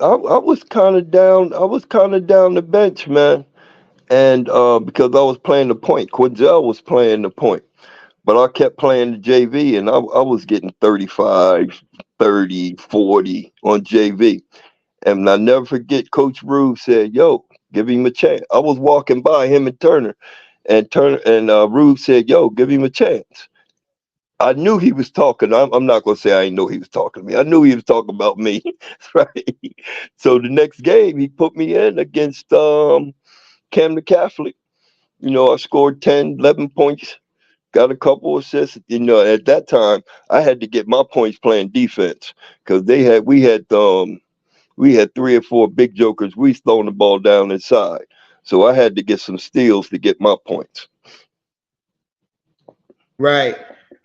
kind of down. I was kind of down the bench, man, and because I was playing the point, Quinzel was playing the point, but I kept playing the JV, and I was getting 35, 30, 40 on JV. And I never forget, Coach Rube said, "Yo, give him a chance." I was walking by him and Turner, and Rube said, "Yo, give him a chance." I knew he was talking. I'm not gonna say I didn't know he was talking to me. I knew he was talking about me, right? So the next game, he put me in against Camden Catholic. I scored 10, 11 points, got a couple assists. At that time, I had to get my points playing defense because we had 3 or 4 big jokers. We throwing the ball down inside. So I had to get some steals to get my points. Right.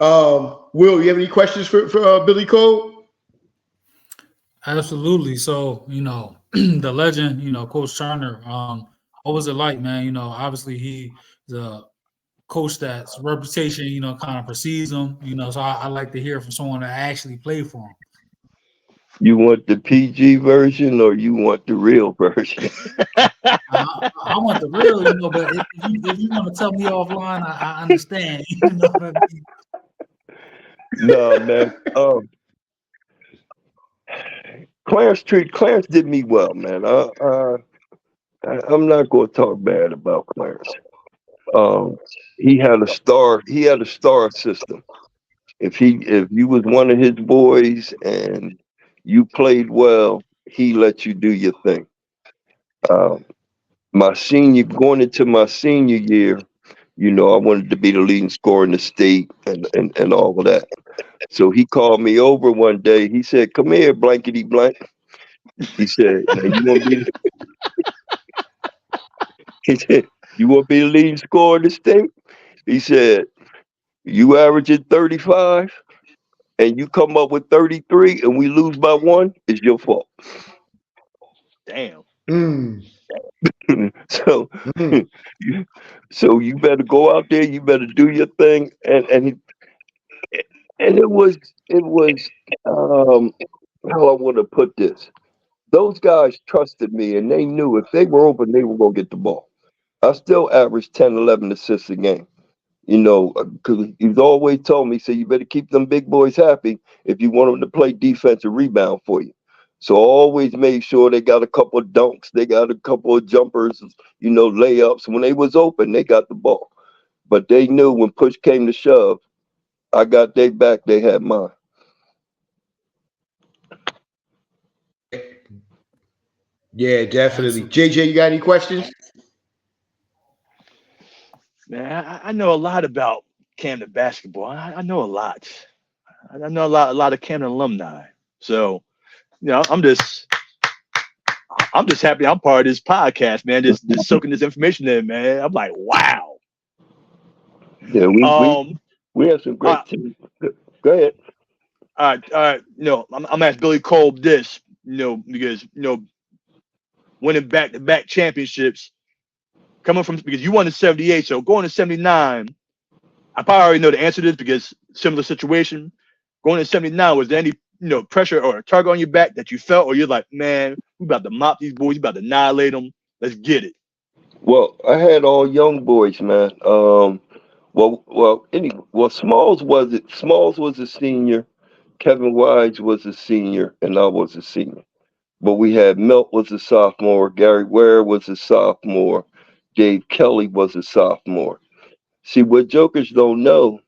Will, you have any questions for Billy Cole? Absolutely. So, the legend, Coach Turner, what was it like, man? Obviously he's a coach that's reputation, kind of precedes him, so I like to hear from someone that actually played for him. You want the PG version or you want the real version? I want the real, but if you want to tell me offline, I understand. You know what I mean? No, man. Clarence did me well, man. I'm not going to talk bad about Clarence. He had a star system. If you was one of his boys and you played well, he let you do your thing. Going into my senior year, I wanted to be the leading scorer in the state and all of that. So he called me over one day. He said, "Come here, blankety blank." He said, "Now you want to be?" He said, "You want to be the leading scorer in the state?" He said, "You averaging 35, and you come up with 33, and we lose by 1. It's your fault." Damn. So, so you better go out there. You better do your thing, and it was how I want to put this. Those guys trusted me, and they knew if they were open, they were gonna get the ball. I still averaged 10, 11 assists a game. Because he's always told me, he said, you better keep them big boys happy if you want them to play defense and rebound for you. So I always made sure they got a couple of dunks, they got a couple of jumpers, layups. When they was open, they got the ball. But they knew when push came to shove, I got their back, they had mine. Yeah, definitely. JJ, you got any questions? Man, I know a lot about Camden basketball. I know a lot. I know a lot of Camden alumni. So I'm just happy I'm part of this podcast, man. Just soaking this information in, man. I'm like, wow. Yeah, Um, we have some uh, great teams. Go ahead. all right. I'm asking Billy Colb this, because winning back-to-back championships, coming from because you won in '78, so going to '79, I probably already know the answer to this because similar situation. Going to '79, was there any pressure or a target on your back that you felt, or you're like, man, we about to mop these boys, we about to annihilate them, let's get it. Well, I had all young boys, man. Smalls was a senior, Kevin Wise was a senior, and I was a senior. But we had Milt was a sophomore, Gary Ware was a sophomore, Dave Kelly was a sophomore. See, what jokers don't know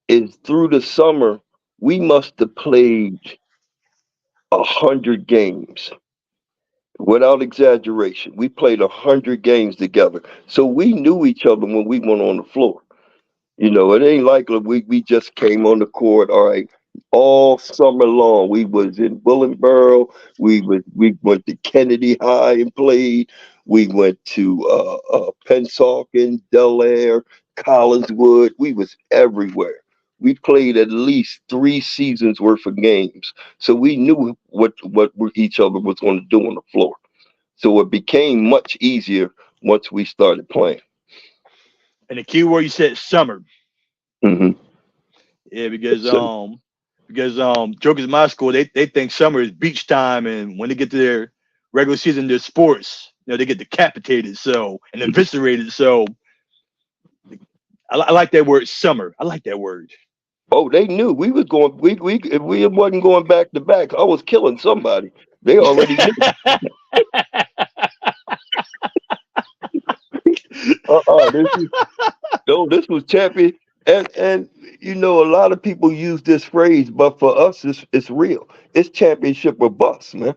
is through the summer we must have played 100 games. Without exaggeration, we played 100 games together, so we knew each other when we went on the floor. It ain't like we just came on the court. All right, all summer long we was in Willingboro. We went to Kennedy High and played. We went to Pennsauken, Del Air, Collinswood. We was everywhere. We played at least 3 seasons worth of games, so we knew what each other was going to do on the floor. So it became much easier once we started playing. And the key word you said summer. Hmm. Yeah, because So, jokers in my school they think summer is beach time, and when they get to their regular season, their sports, they get decapitated and eviscerated. So I like that word summer. I like that word. oh, they knew we was going. We if we wasn't going back to back, I was killing somebody. They already knew. This is no. This was champion. And a lot of people use this phrase, but for us, it's real. It's championship or bust, man.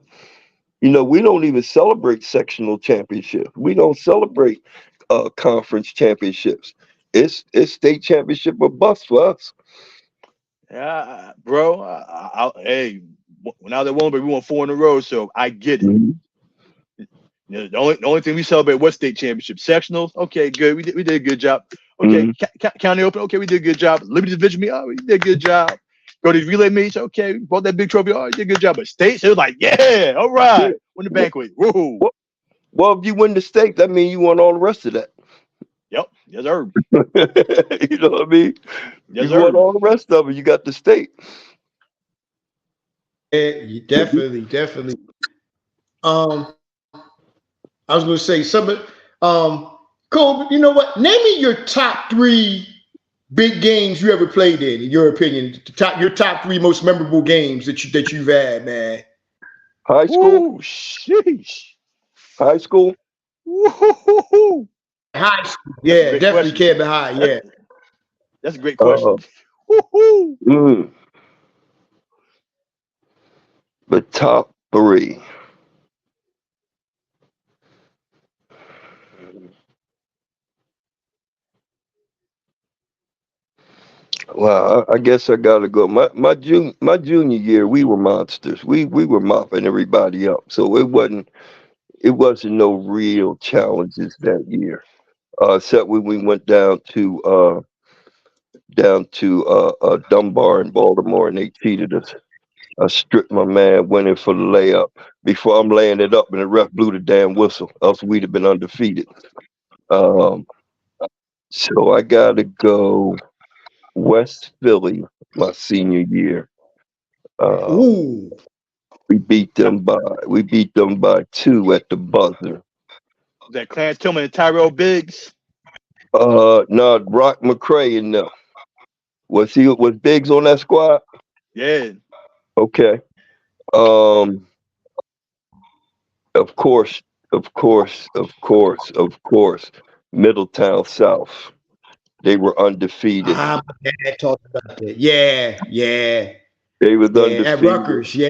We don't even celebrate sectional championships. We don't celebrate conference championships. It's state championship or bust for us. Yeah, bro. Hey, when I was at Willenberg, we won 4 in a row, so I get it. Mhm. The only thing we celebrate was state championship sectionals. Okay, good. We did a good job. Okay, Mhm. county open. Okay, we did a good job. Liberty division meet. Oh, we did a good job. Go to the relay meets. Okay, we bought that big trophy. Oh, you did a good job. But states, it was like, yeah, all Yeah. right, win the banquet. Woohoo. Well, well, if you win the state, that means you won all the rest of that. Yep. Yes, sir. You know what I mean? Yes, You won sir. all the rest of it. You got the state. Yeah, definitely. Um, I was going to say some of Cole. You know what? Name me your top 3 big games you ever played in your opinion. Your top 3 most memorable games that you've had, man. High school. Woo, sheesh. High school. Woo. High school, That's a yeah, great definitely question. Camden High, That, yeah. that's a great Uh, question. Woo. mm, the top 3. Well, I guess I gotta go. My junior year, we were monsters. We were mopping everybody up. So it wasn't no real challenges that year. Except when we went down to Dunbar in Baltimore and they cheated us. I stripped my man, went in for the layup before I'm laying it up, and the ref blew the damn whistle. Else we'd have been undefeated. Um, so I gotta go West Philly my senior year. Uh, Ooh. we beat them by 2 at the buzzer. That Clarence Tillman and Tyrell Biggs. No, Rock McCray and them. Was Biggs on that squad? Yeah. Okay. Um, of course, of course, Middletown South. They were undefeated. My dad talked about that. They was Yeah. At undefeated. Rutgers, yeah.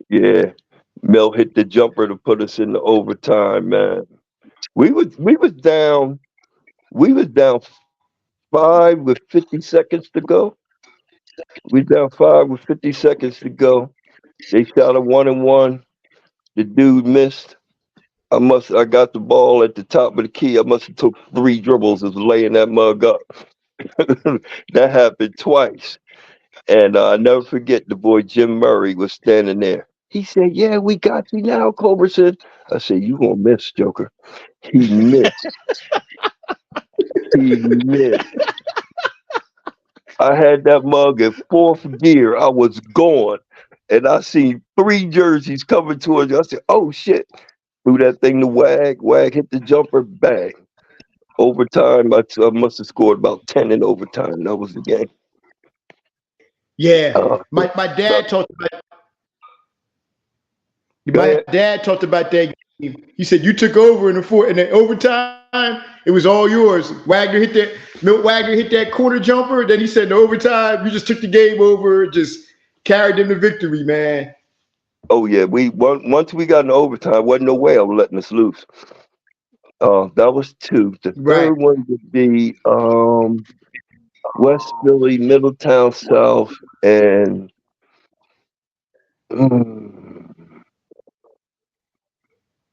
Yeah. Mel hit the jumper to put us in the overtime, man. We was down 5 with 50 seconds to go. We down 5 with 50 seconds to go. They shot a 1-and-1. The dude missed. I got the ball at the top of the key. I must have took 3 dribbles of laying that mug up. That happened twice. And I never forget the boy Jim Murray was standing there. He said, "Yeah, we got you now, Culbertson." I said, "You gonna miss, Joker." He missed. He missed. I had that mug in 4th gear. I was gone. And I seen 3 jerseys coming towards you. I said, "Oh shit." Threw that thing to Wag. Wag hit the jumper, bang. Overtime, I must have scored about 10 in overtime. That was the game. Yeah, my dad talked about. My dad talked about that game. He said you took over in the overtime. It was all yours. Milt Wagner hit that corner jumper. Then he said in the overtime, you just took the game over, just carried them to victory, man. Oh yeah, once we got in overtime, wasn't no way I was letting us loose. That was 2. The third one would be West Philly, Middletown South, and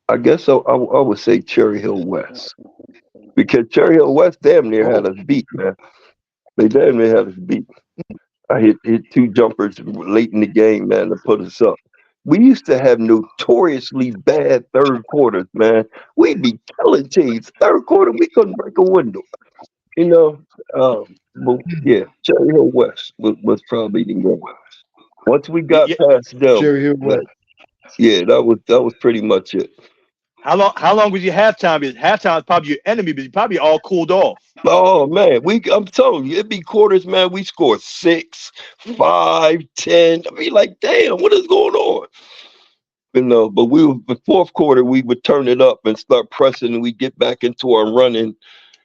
I guess I would say Cherry Hill West, because Cherry Hill West damn near had us beat, man. They damn near had us beat. I hit 2 jumpers late in the game, man, to put us up. We used to have notoriously bad third quarters, man. We'd be killing teams. Third quarter, we couldn't break a window. You know, but yeah, Cherry Hill West was probably the game. Once we got past them, Cherry Hill West. Yeah, that was pretty much it. How long was your halftime? Because halftime is probably your enemy, but you probably all cooled off. Oh man, I'm telling you, it'd be quarters, man. We scored 6, 5, 10. I mean, like, damn, what is going on? You know, but the 4th quarter, we would turn it up and start pressing, and we get back into our running.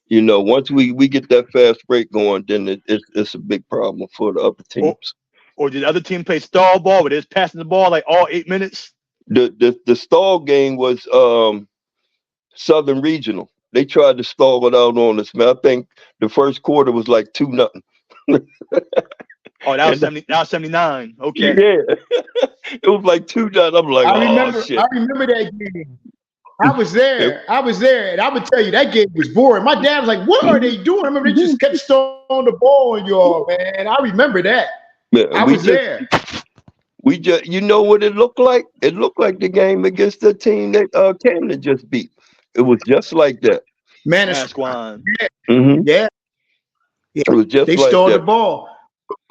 You know, once we get that fast break going, then it's a big problem for the other teams. Or did the other team play stall ball, where they're passing the ball like all 8 minutes? The stall game was Southern Regional. They tried to stall it out on us, man. I think the first quarter was like 2-0. Oh, that was 79. Okay. Yeah. It was like 2-0. I'm like, shit. I remember that game. I was there, and I would tell you that game was boring. My dad was like, "What are they doing?" I remember they just kept stalling the ball on y'all, man. I remember that. Man, I was there. We just, you know what it looked like? It looked like the game against the team that Camden just beat. It was just like that. Manasquan. Yeah. Mm-hmm. Yeah. It was just they like stole that. the ball.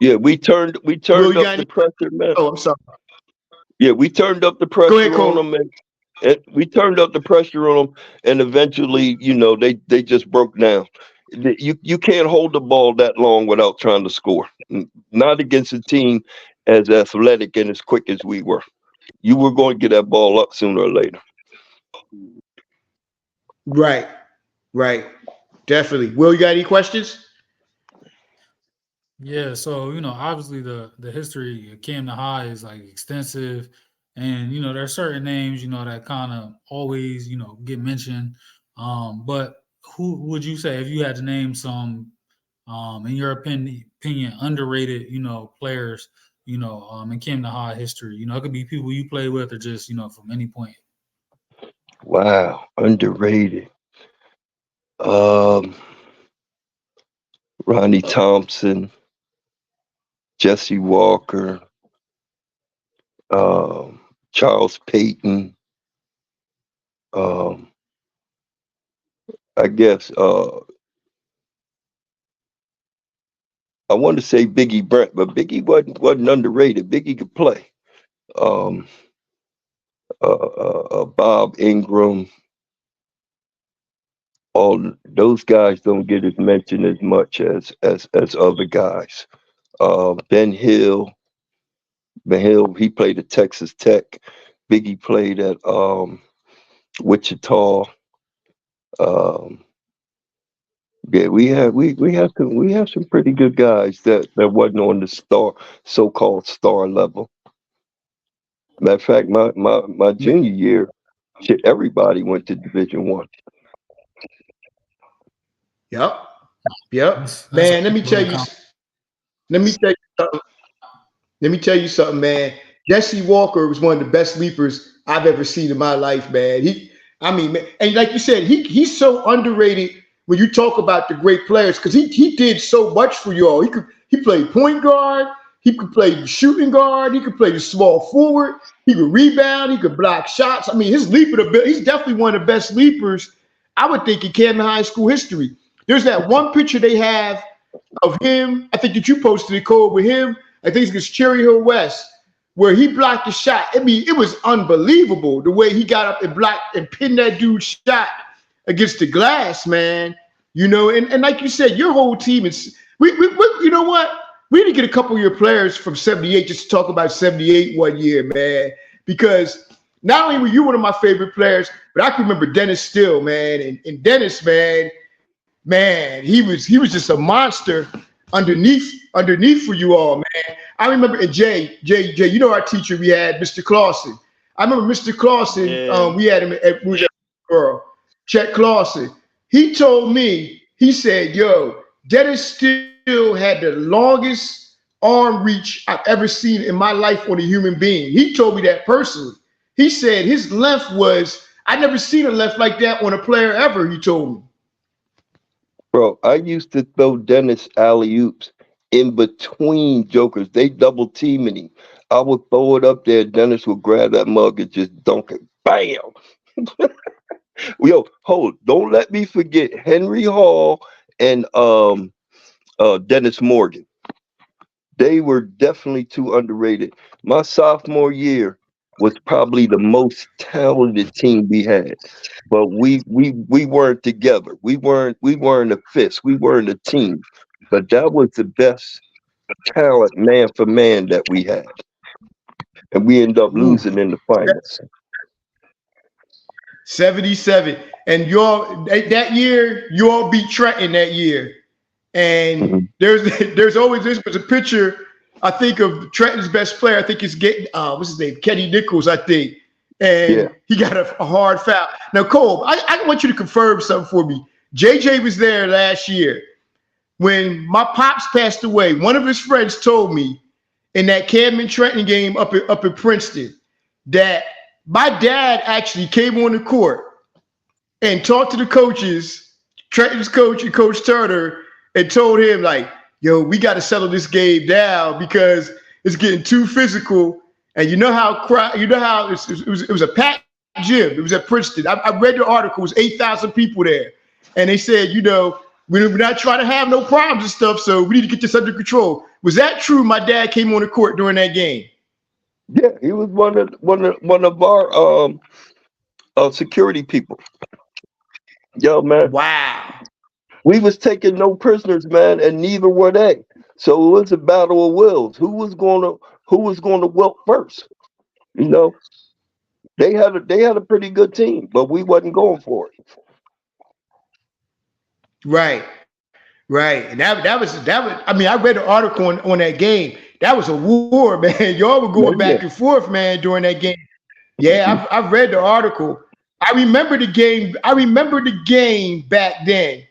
Yeah, we turned up the pressure, man. Oh, I'm sorry. Yeah, we turned up the pressure on them, and we turned up the pressure on them, and eventually, you know, they just broke down. You can't hold the ball that long without trying to score. Not against a team as athletic and as quick as we were. You were going to get that ball up sooner or later. Right. Definitely. Will, you got any questions? Yeah, so obviously the history of Camden High is like extensive, and there are certain names that kind of always get mentioned. But who would you say, if you had to name some, in your opinion, underrated players in Camden High history? It could be people you play with, or just from any point. Wow, underrated. Ronnie Thompson, Jesse Walker, Charles Payton. I guess I want to say Biggie Brent, but Biggie wasn't underrated. Biggie could play. Bob Ingram. All those guys don't get as mentioned as much as other guys. Ben Hill, he played at Texas Tech. Biggie played at Wichita. Yeah, we have some pretty good guys that wasn't on the so-called star level. Matter of fact, my junior year, everybody went to Division I. Yep. Man, let me tell you something. Let me tell you something, man. Jesse Walker was one of the best leapers I've ever seen in my life, man. Man, and like you said, he's so underrated when you talk about the great players because he did so much for you all. He played point guard, he could play shooting guard, he could play the small forward, he could rebound, he could block shots. I mean, his leaper ability, he's definitely one of the best leapers I would think in Camden High School history. There's that one picture they have of him. I think that you posted it, Cole, with him. I think it's against Cherry Hill West, where he blocked the shot. I mean, it was unbelievable the way he got up and blocked and pinned that dude's shot against the glass, man. You know, and like you said, your whole team is we you know what? We need to get a couple of your players from 78 just to talk about 78 one year, man. Because not only were you one of my favorite players, but I can remember Dennis Still, man. And Dennis, man, he was just a monster underneath for you all, man. I remember, and Jay, you know our teacher we had, Mr. Clausen. I remember Mr. Clausen, we had him at Girl, Chet Clausen. He told me, he said, yo, Dennis Still had the longest arm reach I've ever seen in my life on a human being. He told me that personally. He said his length was, I never seen a length like that on a player ever, he told me. Bro, I used to throw Dennis alley-oops in between jokers. They double teaming him. I would throw it up there. Dennis would grab that mug and just dunk it. Bam! Yo, hold. Don't let me forget Henry Hall and Dennis Morgan. They were definitely too underrated. My sophomore year was probably the most talented team we had, but we weren't together. We weren't a fist. We weren't a team. But that was the best talent man for man that we had, and we ended up losing in the finals. 77, and that year you all beat Trenton that year, and there's always this was a picture. I think of Trenton's best player. I think it's what's his name, Kenny Nichols, I think, and he got a hard foul. Now, Cole, I want you to confirm something for me. JJ was there last year when my pops passed away. One of his friends told me in that Camden Trenton game up in Princeton that my dad actually came on the court and talked to the coaches, Trenton's coach and Coach Turner, and told him like, yo, we got to settle this game down because it's getting too physical. And you know how it was a packed gym. It was at Princeton. I read the article. It was 8,000 people there. And they said, you know, we're not trying to have no problems and stuff, so we need to get this under control. Was that true? My dad came on the court during that game. Yeah, he was one of our security people. Yo, man. Wow. We was taking no prisoners, man, and neither were they. So it was a battle of wills. Who was going to wilt first? You know, they had a pretty good team, but we wasn't going for it. Right. And that was. I mean, I read the article on that game. That was a war, man. Y'all were going back and forth, man, during that game. Yeah, I read the article. I remember the game back then.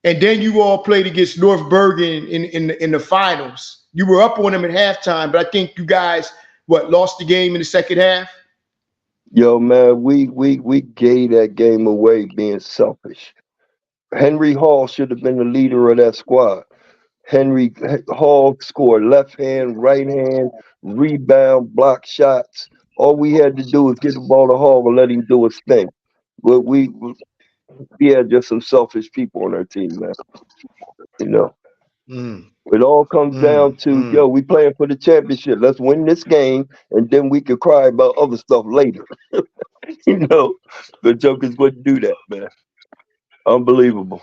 And then you all played against North Bergen in the finals. You were up on them at halftime, but I think you guys lost the game in the second half. Yo, man, we gave that game away being selfish. Henry Hall should have been the leader of that squad. Henry Hall scored left hand, right hand, rebound, block shots. All we had to do was get the ball to Hall and let him do his thing. But we had just some selfish people on our team, man. You know, it all comes down to, yo, we playing for the championship. Let's win this game, and then we could cry about other stuff later. You know, the Jokers wouldn't do that, man. Unbelievable.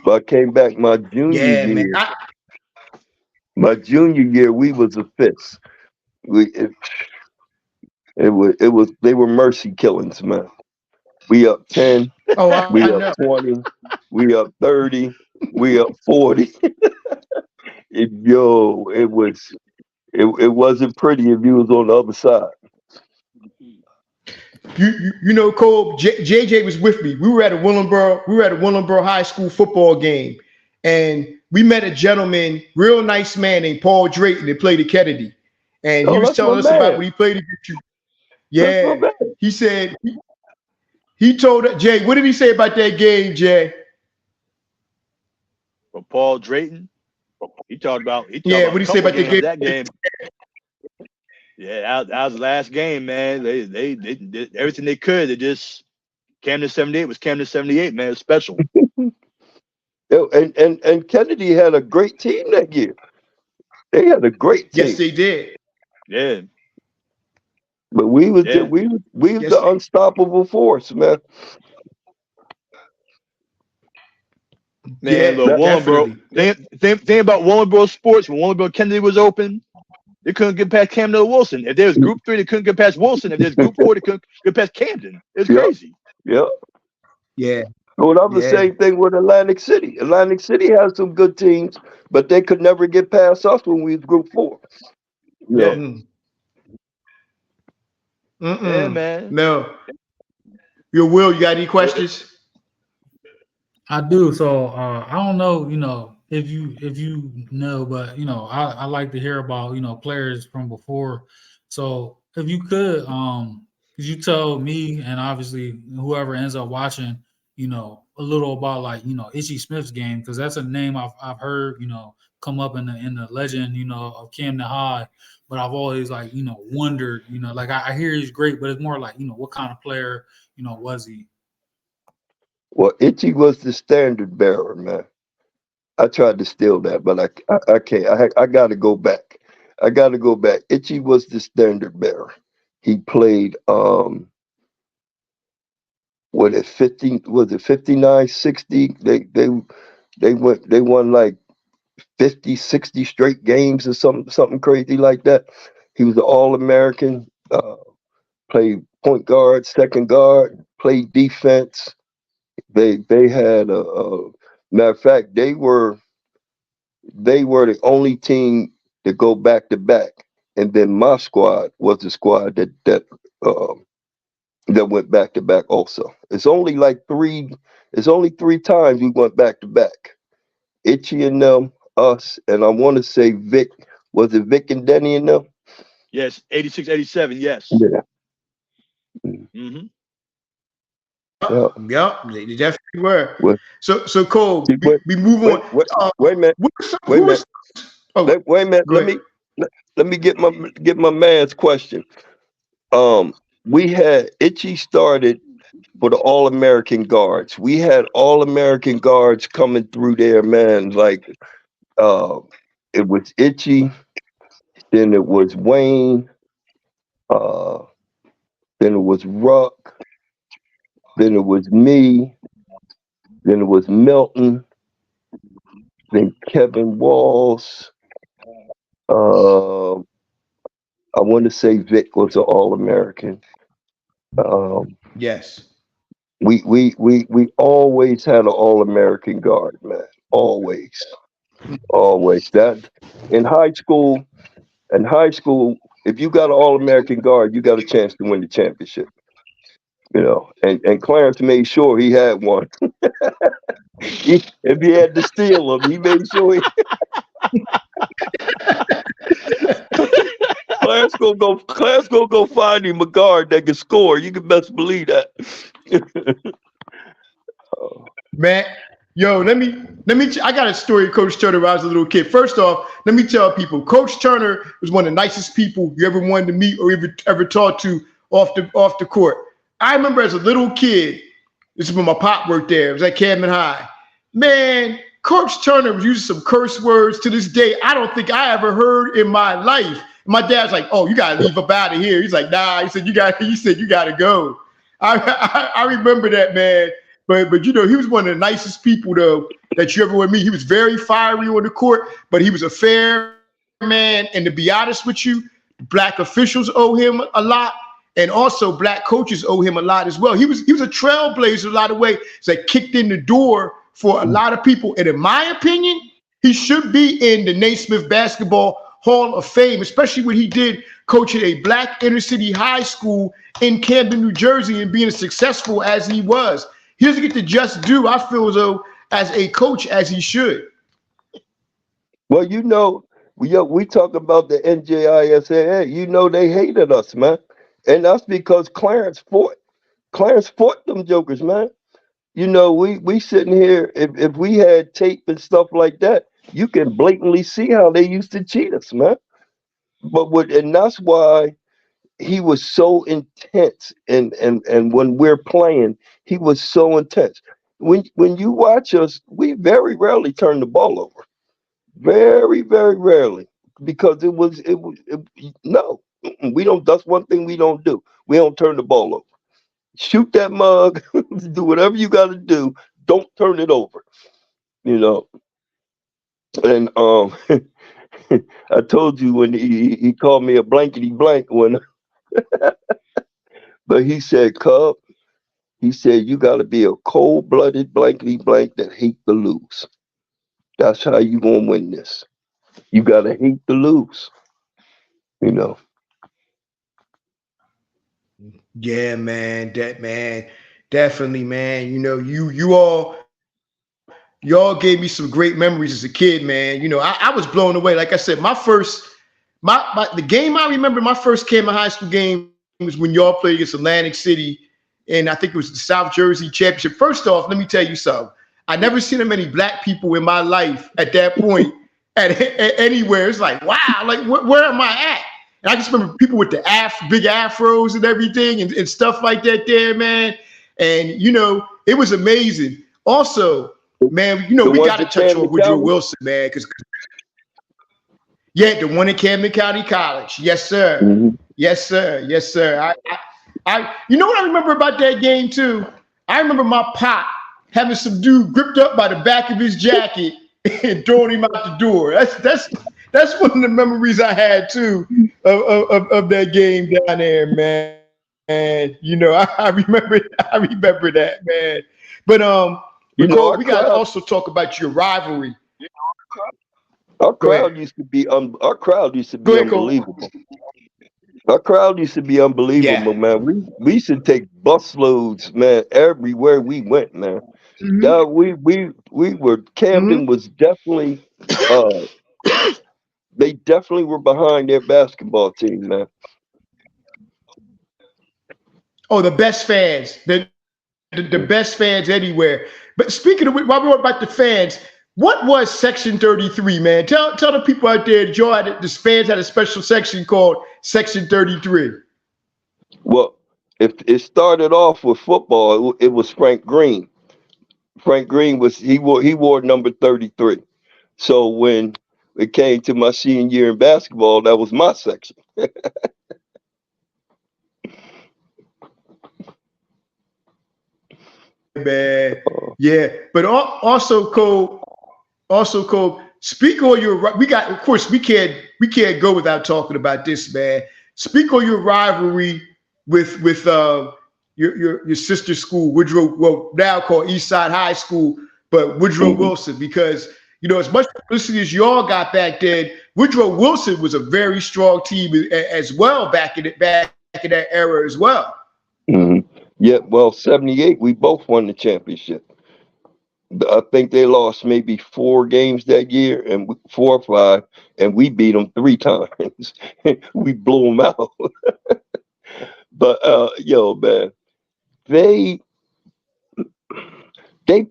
But I came back my junior year. Man. My junior year, we was a fist. It was they were mercy killings, man. We up 10, we up 20, we up 30, we up 40. It wasn't pretty if you was on the other side. You know, Cole, JJ was with me. We were at a Willingboro High School football game, and we met a gentleman, real nice man named Paul Drayton that played at Kennedy. and he Oh, was that's my telling us about man. when he played against you. That's my Yeah, man. he said he told Jay. What did he say about that game, Jay? For Paul Drayton, he talked about Yeah, what a did he say couple about the games game? that game. Yeah, that was the last game, man. They did everything they could. They just Camden 78 was Camden 78, man. It was special. And Kennedy had a great team that year. They had a great Yes, team. they did. Yeah, But we was yeah. the unstoppable force, man. Man, Yeah, look, Wallenboro. definitely. Thing about Wallenboro sports, when Wallenboro Kennedy was open, they couldn't get past Camden or Wilson. If there was group 3, they couldn't get past Wilson. If there's group 4, they couldn't get past Camden. It's Yep. crazy. Yep. Yeah, Well, that was the yeah. same thing with Atlantic City. Atlantic City has some good teams, but they could never get past us when we was Group 4. You Yeah. know? Yeah, man. No. Yo, Will, you got any questions? I do. So I don't know, if you know, but I like to hear about players from before. So if you could you tell me and obviously whoever ends up watching, a little about like Itchy Smith's game, because that's a name I've heard come up in the legend of Camden High, but I've always like wondered like I hear he's great, but it's more like what kind of player was he? Well, Itchy was the standard bearer, man. I tried to steal that, but I can't. I got to go back. I got to go back. Itchy was the standard bearer. He played what at 50 was it 59, 60? They won like 50, 60 straight games or something crazy like that. He was an All-American, played point guard, second guard, played defense. They had a matter of fact, they were the only team to go back to back. And then my squad was the squad that went back to back also. It's only three times we went back to back. Itchy and them, us, and I want to say Vic. Was it Vic and Denny and them? Yes, 86, 87, yes. Yeah. Mm-hmm. Yep, they definitely were. What? So Cole, we move on. Wait a minute. Wait a minute. Wait a minute. Go ahead. Let me get my man's question. We had Itchy started for the All-American guards. We had All-American guards coming through there, man. Like it was Itchy, then it was Wayne, then it was Ruck, then it was me, then it was Milton, then Kevin Walls. I want to say Vic was an All-American. Yes. We always had an All-American guard, man. Always. That in high school, if you got an All-American guard, you got a chance to win the championship. And Clarence made sure he had one. If he had to steal them, he made sure he. Clarence gonna go find him a guard that can score. You can best believe that. Man, yo, let me. I got a story of Coach Turner when I was a little kid. First off, let me tell people, Coach Turner was one of the nicest people you ever wanted to meet or ever talk to off the court. I remember as a little kid, this is when my pop worked there. It was at Camden High. Man, Coach Turner was using some curse words to this day I don't think I ever heard in my life. My dad's like, "Oh, you gotta leave up out of here." He's like, "Nah." He said, "You gotta go." I remember that, man. But he was one of the nicest people though that you ever would meet. He was very fiery on the court, but he was a fair man. And to be honest with you, black officials owe him a lot, and also black coaches owe him a lot as well. He was a trailblazer a lot of ways that kicked in the door for a lot of people. And in my opinion, he should be in the Naismith Basketball Hall of Fame, especially what he did coaching a black inner city high school in Camden, New Jersey, and being as successful as he was. He doesn't get the just due, I feel, though, as a coach as he should. Well, we talk about the NJISAA. You know they hated us, man, and that's because Clarence fought them jokers, man. You know, we sitting here. If we had tape and stuff like that, you can blatantly see how they used to cheat us, man. And that's why he was so intense. And when we're playing, he was so intense. When you watch us, we very rarely turn the ball over. Very, very rarely, because no, we don't. That's one thing we don't do. We don't turn the ball over. Shoot that mug, do whatever you got to do. Don't turn it over. You know. And I told you when he called me a blankety blank but he said, Cub, he said you got to be a cold-blooded blankety blank that hate to lose. That's how you gonna win this. You got to hate to lose. You know. Yeah, man, definitely, man. You know, y'all gave me some great memories as a kid, man. You know, I was blown away. Like I said, the game I remember, my first Camden High School game was when y'all played against Atlantic City, and I think it was the South Jersey Championship. First off, let me tell you something. I never seen that many black people in my life at that point at anywhere. It's like, wow, like where am I at? And I just remember people with the big afros and everything and stuff like that there, man. And, you know, it was amazing. Also, man, you know, we got to touch on Woodrow Wilson, man, because yeah, the one at Camden County College. Yes, sir. Mm-hmm. Yes, sir. Yes, sir. You know what I remember about that game too? I remember my pop having some dude gripped up by the back of his jacket and throwing him out the door. That's one of the memories I had too of that game down there, man. And you know, I remember that, man. But you know, we got to also talk about your rivalry. Our crowd used to be unbelievable. Our crowd used to be unbelievable, Yeah. man. We used to take busloads, man, everywhere we went, man. Mm-hmm. We were Camden was definitely they definitely were behind their basketball team, man. Oh, the best fans, the best fans anywhere. But speaking of which, while we're about the fans, what was Section 33, man? Tell the people out there that the fans had a special section called Section 33. Well, if it started off with football, it was Frank Green. Frank Green he wore number 33. So when it came to my senior year in basketball, that was my section. Man, yeah. But also, Cole. Speak on your. Of course, we can't go without talking about this, man. Speak on your rivalry with your sister school, Woodrow. Well, now called Eastside High School, but Woodrow Wilson, because you know as much publicity as y'all got back then, Woodrow Wilson was a very strong team as well back in that era as well. Mm-hmm. Yeah, well, 78, we both won the championship. I think they lost maybe 4 games that year, and 4 or 5, and we beat them 3 times. We blew them out. But yo, man, they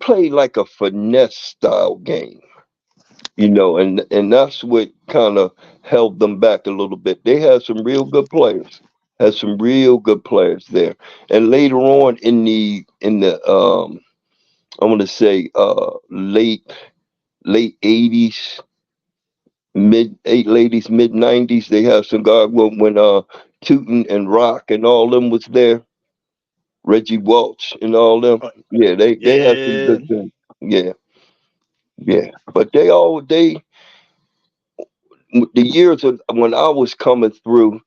played like a finesse style game, you know, and that's what kind of held them back a little bit. They had some real good players, there, and later on in the I want to say late 80s, mid 90s. They have some guys when Tootin and Rock and all them was there. Reggie Welch and all them. Yeah, they had some good things. Yeah, yeah. But the years when I was coming through,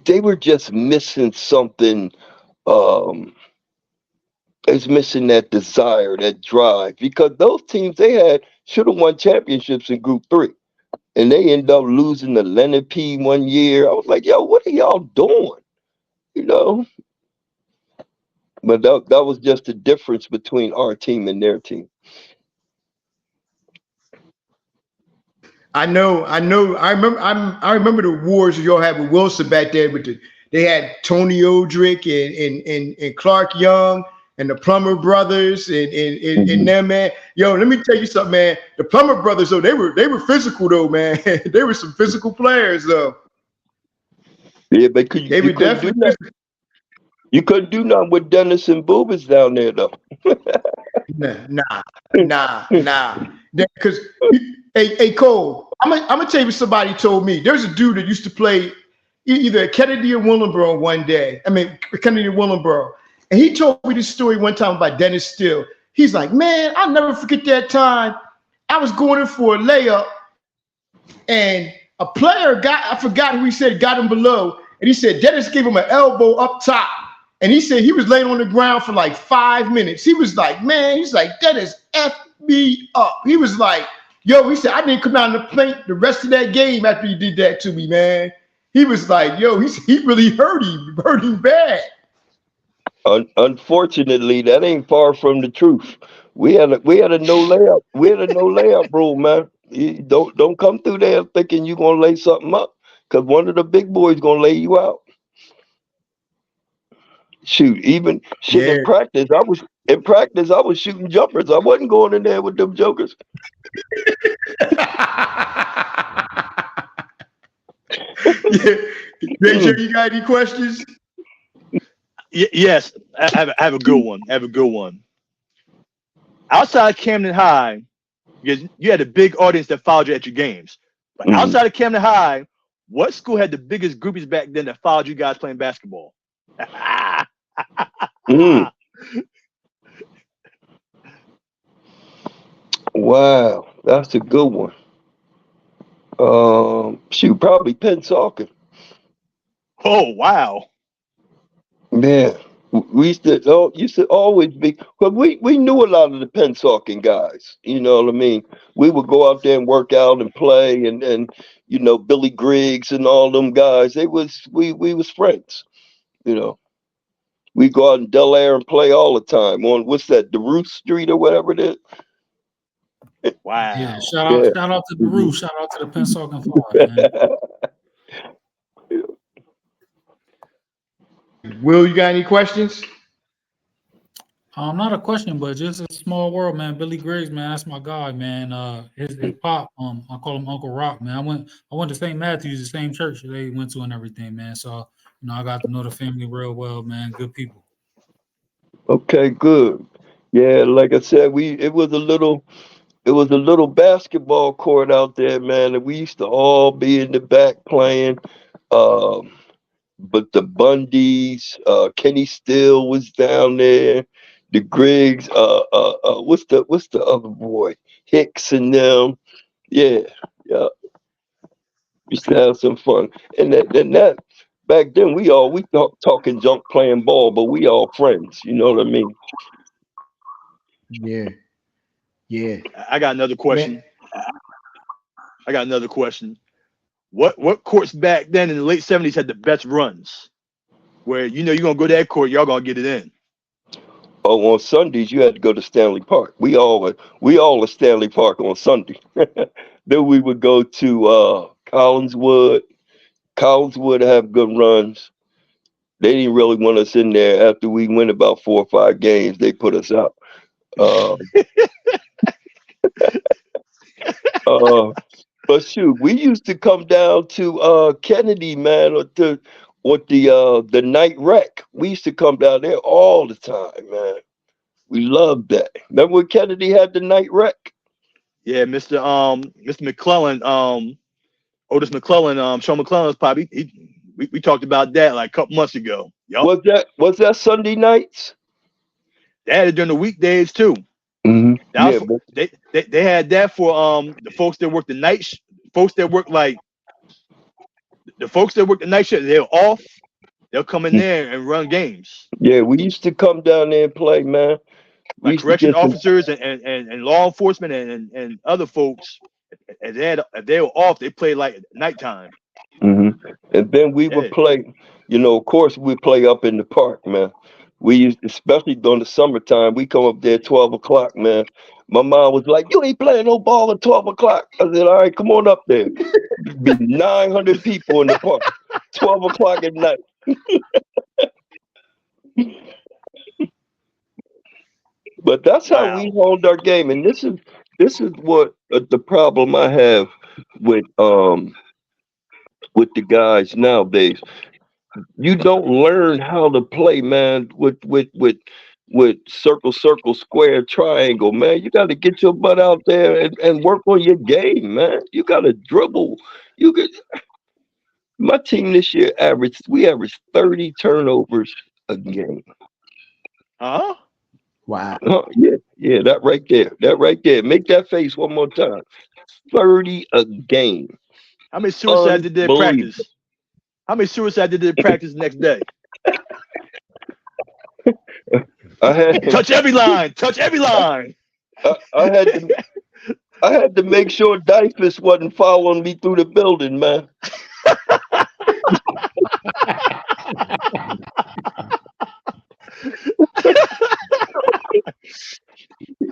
they were just missing something. Um, it's missing that desire, that drive, because those teams they had should have won championships in Group 3. And they end up losing to Leonard P one year. I was like, yo, what are y'all doing? You know? But that was just the difference between our team and their team. I know. I remember the wars y'all had with Wilson back there. They had Tony Odrick and Clark Young and the Plummer brothers and them, man. Yo, let me tell you something, man. The Plummer brothers, though, they were physical though, man. They were some physical players though. Yeah, but They were definitely physical. You couldn't do nothing with Dennis and Boobas down there though. Nah. Because hey Cole, I'm gonna tell you what somebody told me. There's a dude that used to play either at Kennedy or Willingboro one day. Kennedy or Willingboro. And he told me this story one time about Dennis Steele. He's like, man, I'll never forget that time. I was going in for a layup and a player I forgot who he said got him below. And he said Dennis gave him an elbow up top. And he said he was laying on the ground for like 5 minutes. He was like, man, he's like, Dennis F me up. He was like, yo, he said, I didn't come down the paint the rest of that game after he did that to me, man. He was like, yo, he really hurt him bad. Unfortunately, that ain't far from the truth. We had a no layup rule, man. You don't come through there thinking you're gonna lay something up, because one of the big boys gonna lay you out. Shoot, even shit Yeah. in practice, I was shooting jumpers. I wasn't going in there with them jokers. Yeah. Major, you got any questions? Yes, I have a good one. Outside Camden High, because you had a big audience that followed you at your games. But outside of Camden High, what school had the biggest groupies back then that followed you guys playing basketball? Wow, that's a good one. Shoot, probably Pennsauken. Oh, wow. Yeah, we used to always be, because we knew a lot of the Pennsauken guys. You know what I mean? We would go out there and work out and play, and Billy Griggs and all them guys. We was friends. You know, we go out in Del Air and play all the time on what's that, DeRuth Street or whatever it is. Wow. Yeah, shout out to the roof. Shout out to the Pennsauken Five, man. Will, you got any questions? Not a question, but just a small world, man. Billy Griggs, man, that's my guy, man. His pop, I call him Uncle Rock, man. I went to St. Matthew's, the same church they went to and everything, man. So, I got to know the family real well, man. Good people. Okay, good. Yeah, like I said, it was a little basketball court out there, man, and we used to all be in the back playing. But the Bundys, Kenny Steele was down there, the Griggs, what's the other boy? Hicks and them. Yeah. We used to have some fun. And that back then we talking junk playing ball, but we all friends, you know what I mean? Yeah. I got another question. What courts back then in the late 70s had the best runs? Where you're gonna go to that court, y'all gonna get it in. Oh, on Sundays you had to go to Stanley Park. We all at Stanley Park on Sunday. Then we would go to Collinswood. Collinswood have good runs. They didn't really want us in there. After we win about 4 or 5 games, they put us out. But shoot, we used to come down to Kennedy, man, or the night rec. We used to come down there all the time, man. We loved that. Remember when Kennedy had the night rec? Yeah, Mr. McClellan, Otis McClellan, Sean McClellan's probably we talked about that like a couple months ago. Yep. Was that Sunday nights? They had it during the weekdays too. Mm-hmm. They had that for the folks that work the night folks that work the night shift. They're off. They'll come in there and run games. Yeah, we used to come down there and play, man. Like correction officers and law enforcement and other folks, if they were off, they play like at nighttime. Mm-hmm. And then we would play, of course we play up in the park, man. We used, especially during the summertime, we come up there at 12 o'clock, man. My mom was like, "You ain't playing no ball at 12 o'clock." I said, "All right, come on up there." Be 900 people in the park, 12 o'clock at night. But that's how Wow. we hold our game, and this is what the problem I have with the guys nowadays. You don't learn how to play, man, with circle, circle, square, triangle, man. You got to get your butt out there and work on your game, man. You got to dribble. You could. My team this year averaged 30 turnovers a game. Huh? Wow. Yeah, that right there. Make that face one more time. 30 a game. How many suicides did they Unbelievable. practice? How many suicides did they practice the next day? I had Touch every line. Touch every line. I had to make sure Dyfus wasn't following me through the building, man.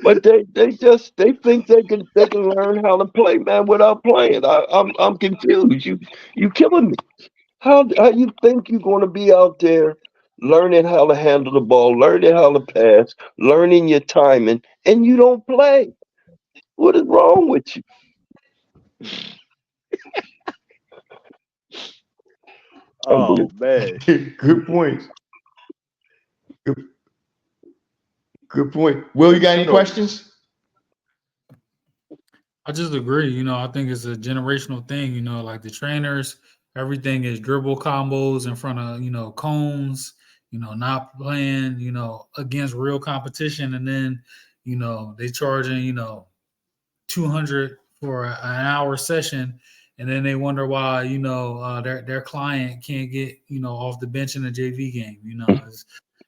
But they think they can learn how to play, man, without playing. I'm confused. You killing me. How you think you're going to be out there learning how to handle the ball, learning how to pass, learning your timing, and you don't play? What is wrong with you? Oh man. Good point. Good point. Will, you got any questions? I just agree. You know, I think it's a generational thing. You know, like the trainers, everything is dribble combos in front of, you know, cones, you know, not playing, you know, against real competition. And then, you know, they charging, you know, 200 for an hour session. And then they wonder why, you know, their client can't get, you know, off the bench in a JV game. You know,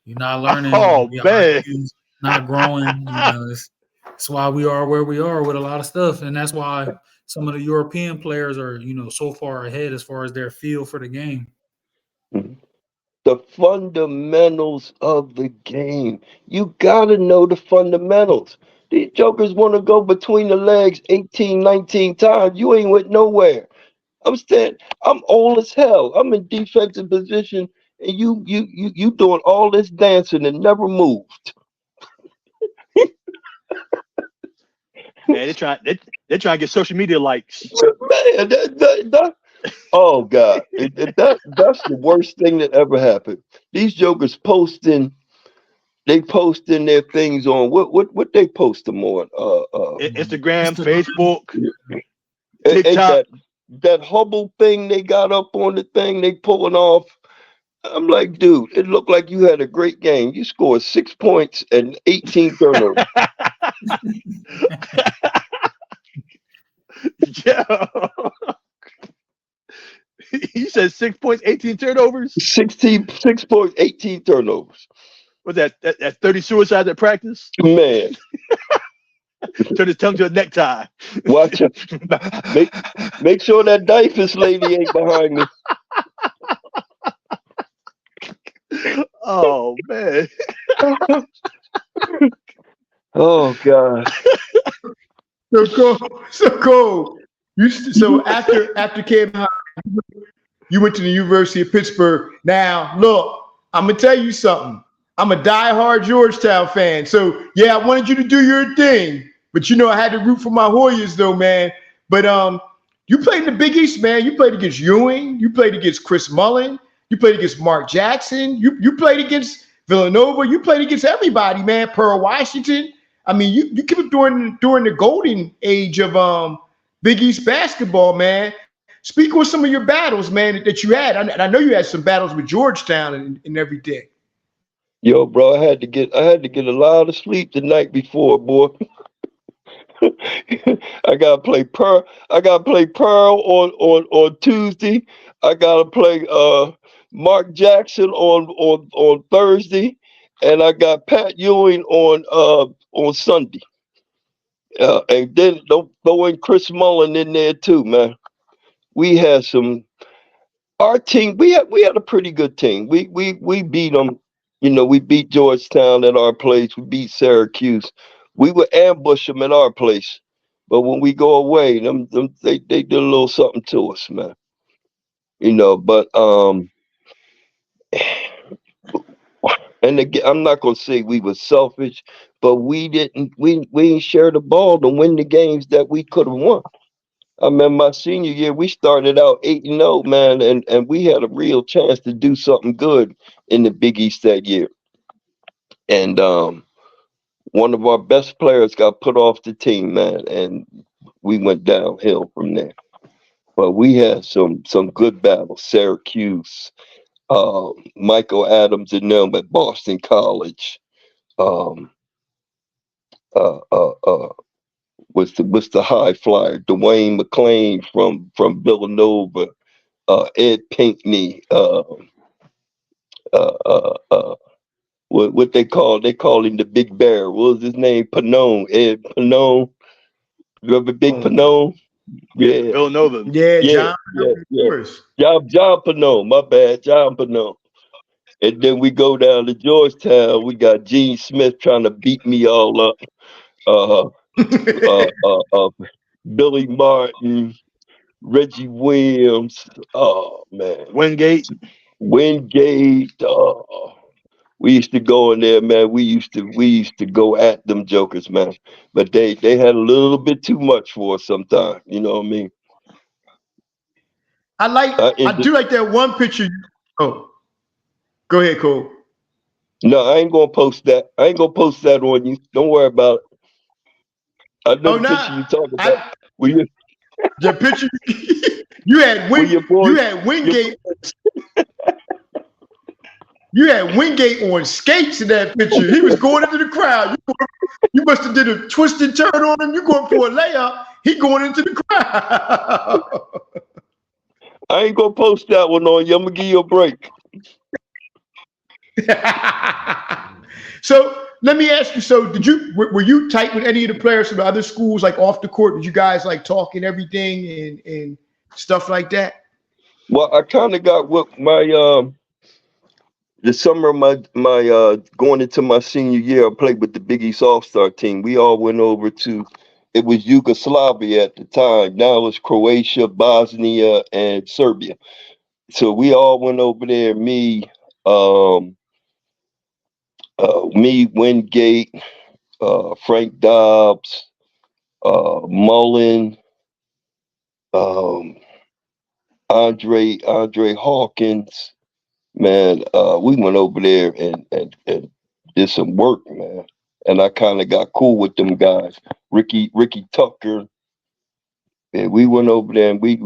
you're not learning. Oh Your man. IQ's not growing. You know, that's why we are where we are with a lot of stuff. And that's why some of the European players are, you know, so far ahead as far as their feel for the game. The fundamentals of the game. You got to know the fundamentals. These jokers want to go between the legs 18, 19 times. You ain't went nowhere. I'm old as hell. I'm in defensive position, and you doing all this dancing and never moved. Man, they're trying to get social media likes. Man, oh God, that's the worst thing that ever happened. These jokers posting their things on what they post them on? Instagram, Facebook, Ain't TikTok. that Hubble thing they got up on the thing they pulling off. I'm like, dude, it looked like you had a great game. You scored 6 points and 18 turnovers. Yeah. He said 6 points, 18 turnovers. 6 points, 18 turnovers. What's that? That's 30 suicides at practice? Man. Turn his tongue to a necktie. Watch out. Make sure that Dyfus lady ain't behind me. Oh man. Oh God. So cool. So after Camden High, you went to the University of Pittsburgh. Now, look, I'm gonna tell you something. I'm a diehard Georgetown fan. So yeah, I wanted you to do your thing, but you know I had to root for my Hoyas though, man. But you played in the Big East, man. You played against Ewing. You played against Chris Mullin. You played against Mark Jackson. You played against Villanova. You played against everybody, man. Pearl Washington. I mean, you kept up during the golden age of Big East basketball, man. Speak on some of your battles, man, that you had. I know you had some battles with Georgetown and everything. Yo, bro, I had to get a lot of sleep the night before, boy. I gotta play Pearl. On Tuesday. I gotta play Mark Jackson on Thursday, and I got Pat Ewing on Sunday. And then don't throw in Chris Mullin in there too, man. We had our team. We had a pretty good team. We beat them. You know, we beat Georgetown at our place. We beat Syracuse. we would ambush them at our place. But when we go away, they did a little something to us, man. But and again, I'm not gonna say we were selfish, but we didn't share the ball to win the games that we could have won. I remember my senior year, we started out 8-0, man, and we had a real chance to do something good in the Big East that year. And one of our best players got put off the team, man, and we went downhill from there. But we had some good battles. Syracuse, Michael Adams and them at Boston College. Was the high flyer Dwayne McClain from Villanova, Ed Pinkney, what they call him the Big Bear. What was his name? Pannone, Ed Pannone. You remember Big Pannone? Yeah, Villanova. Yeah, John. John Pannone. My bad, John Pannone. And then we go down to Georgetown. We got Gene Smith trying to beat me all up. Billy Martin, Reggie Williams. Oh man, Wingate. We used to go in there, man. We used to go at them jokers, man. But they had a little bit too much for us sometimes. You know what I mean? I do like that one picture. Oh, go ahead, Cole. No, I ain't gonna post that. I ain't gonna post that on you. Don't worry about it. I know the picture you talking about. The picture you had Wingate. You had Wingate on skates in that picture. He was going into the crowd. You must have did a twist and turn on him. You going for a layup. He going into the crowd. I ain't gonna post that one on you. I'm gonna give you a break. So let me ask you. So were you tight with any of the players from the other schools, like off the court? Did you guys like talk and everything and stuff like that? Well, I kind of got with my the summer of my going into my senior year, I played with the Big East All-Star team. We all went over to, it was Yugoslavia at the time. Now it's Croatia, Bosnia, and Serbia. So we all went over there. Me, Wingate, Frank Dobbs, Mullen, Andre Hawkins. Man, we went over there and did some work, man. And I kind of got cool with them guys. Ricky Tucker. And we went over there and we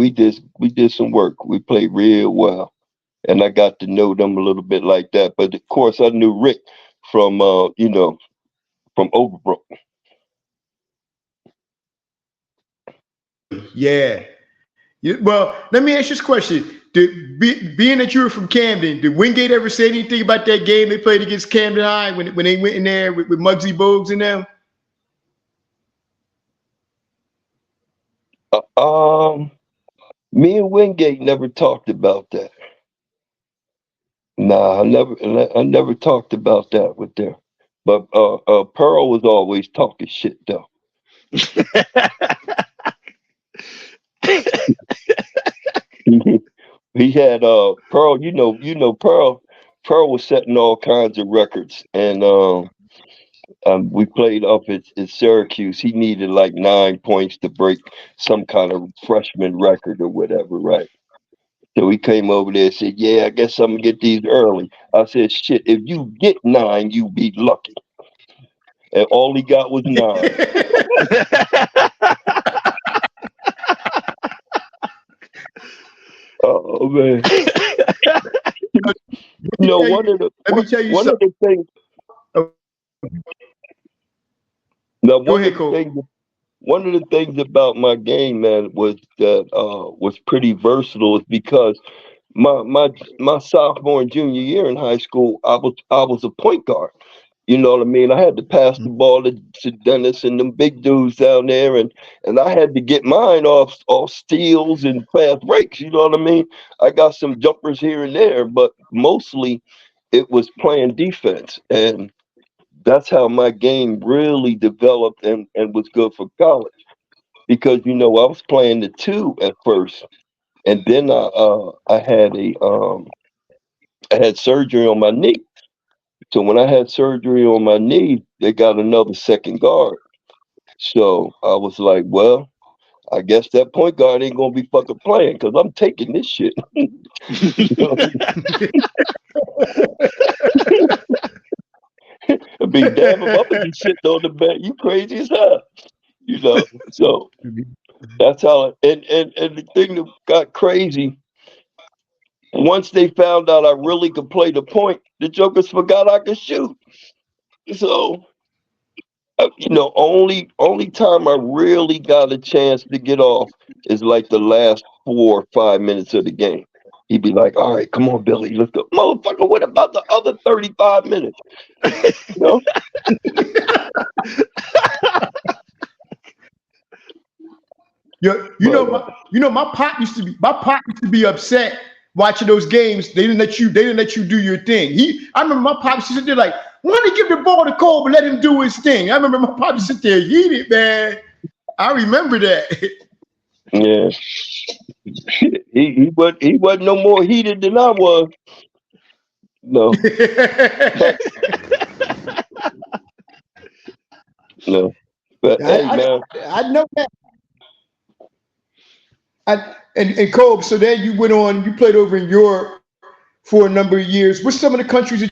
did some work. We played real well. And I got to know them a little bit like that. But of course I knew Rick from from Overbrook. Yeah. Well, let me ask you this question. Being that you were from Camden, did Wingate ever say anything about that game they played against Camden High when they went in there with Muggsy Bogues and them? Me and Wingate never talked about that. Nah, I never talked about that with them. But Pearl was always talking shit though. He had Pearl, Pearl was setting all kinds of records, and we played up at Syracuse. He needed like 9 points to break some kind of freshman record or whatever, right? So he came over there and said, "Yeah, I guess I'm gonna get these early." I said, "Shit, if you get 9, you be lucky." And all he got was 9. Oh man! One of the things. Now, one of the things about my game, man, was that was pretty versatile. Is because my sophomore and junior year in high school, I was a point guard. You know what I mean? I had to pass the ball to Dennis and them big dudes down there, and I had to get mine off steals and fast breaks. You know what I mean? I got some jumpers here and there, but mostly it was playing defense. And that's how my game really developed and was good for college. Because I was playing the two at first, and then I had surgery on my knee. So when I had surgery on my knee, they got another second guard. So I was like, well, I guess that point guard ain't gonna be fucking playing because I'm taking this shit. I'd be damn if I'm gonna be sitting on the bench. You crazy as hell. So that's how and the thing that got crazy, once they found out I really could play the point, the jokers forgot I could shoot. So only time I really got a chance to get off is like the last 4 or 5 minutes of the game. He'd be like, all right, come on, Billy, let's go. Motherfucker, what about the other 35 minutes? My pop used to be upset watching those games. They didn't let you do your thing. I remember my pop used to sit there like, why don't they give the ball to Cole but let him do his thing? I remember my pop used to sit there heated, man. I remember that. Yeah. He wasn't no more heated than I was. No. No. But hey, man. I know that. And Cole, so then you went on, you played over in Europe for a number of years. What's some of the countries that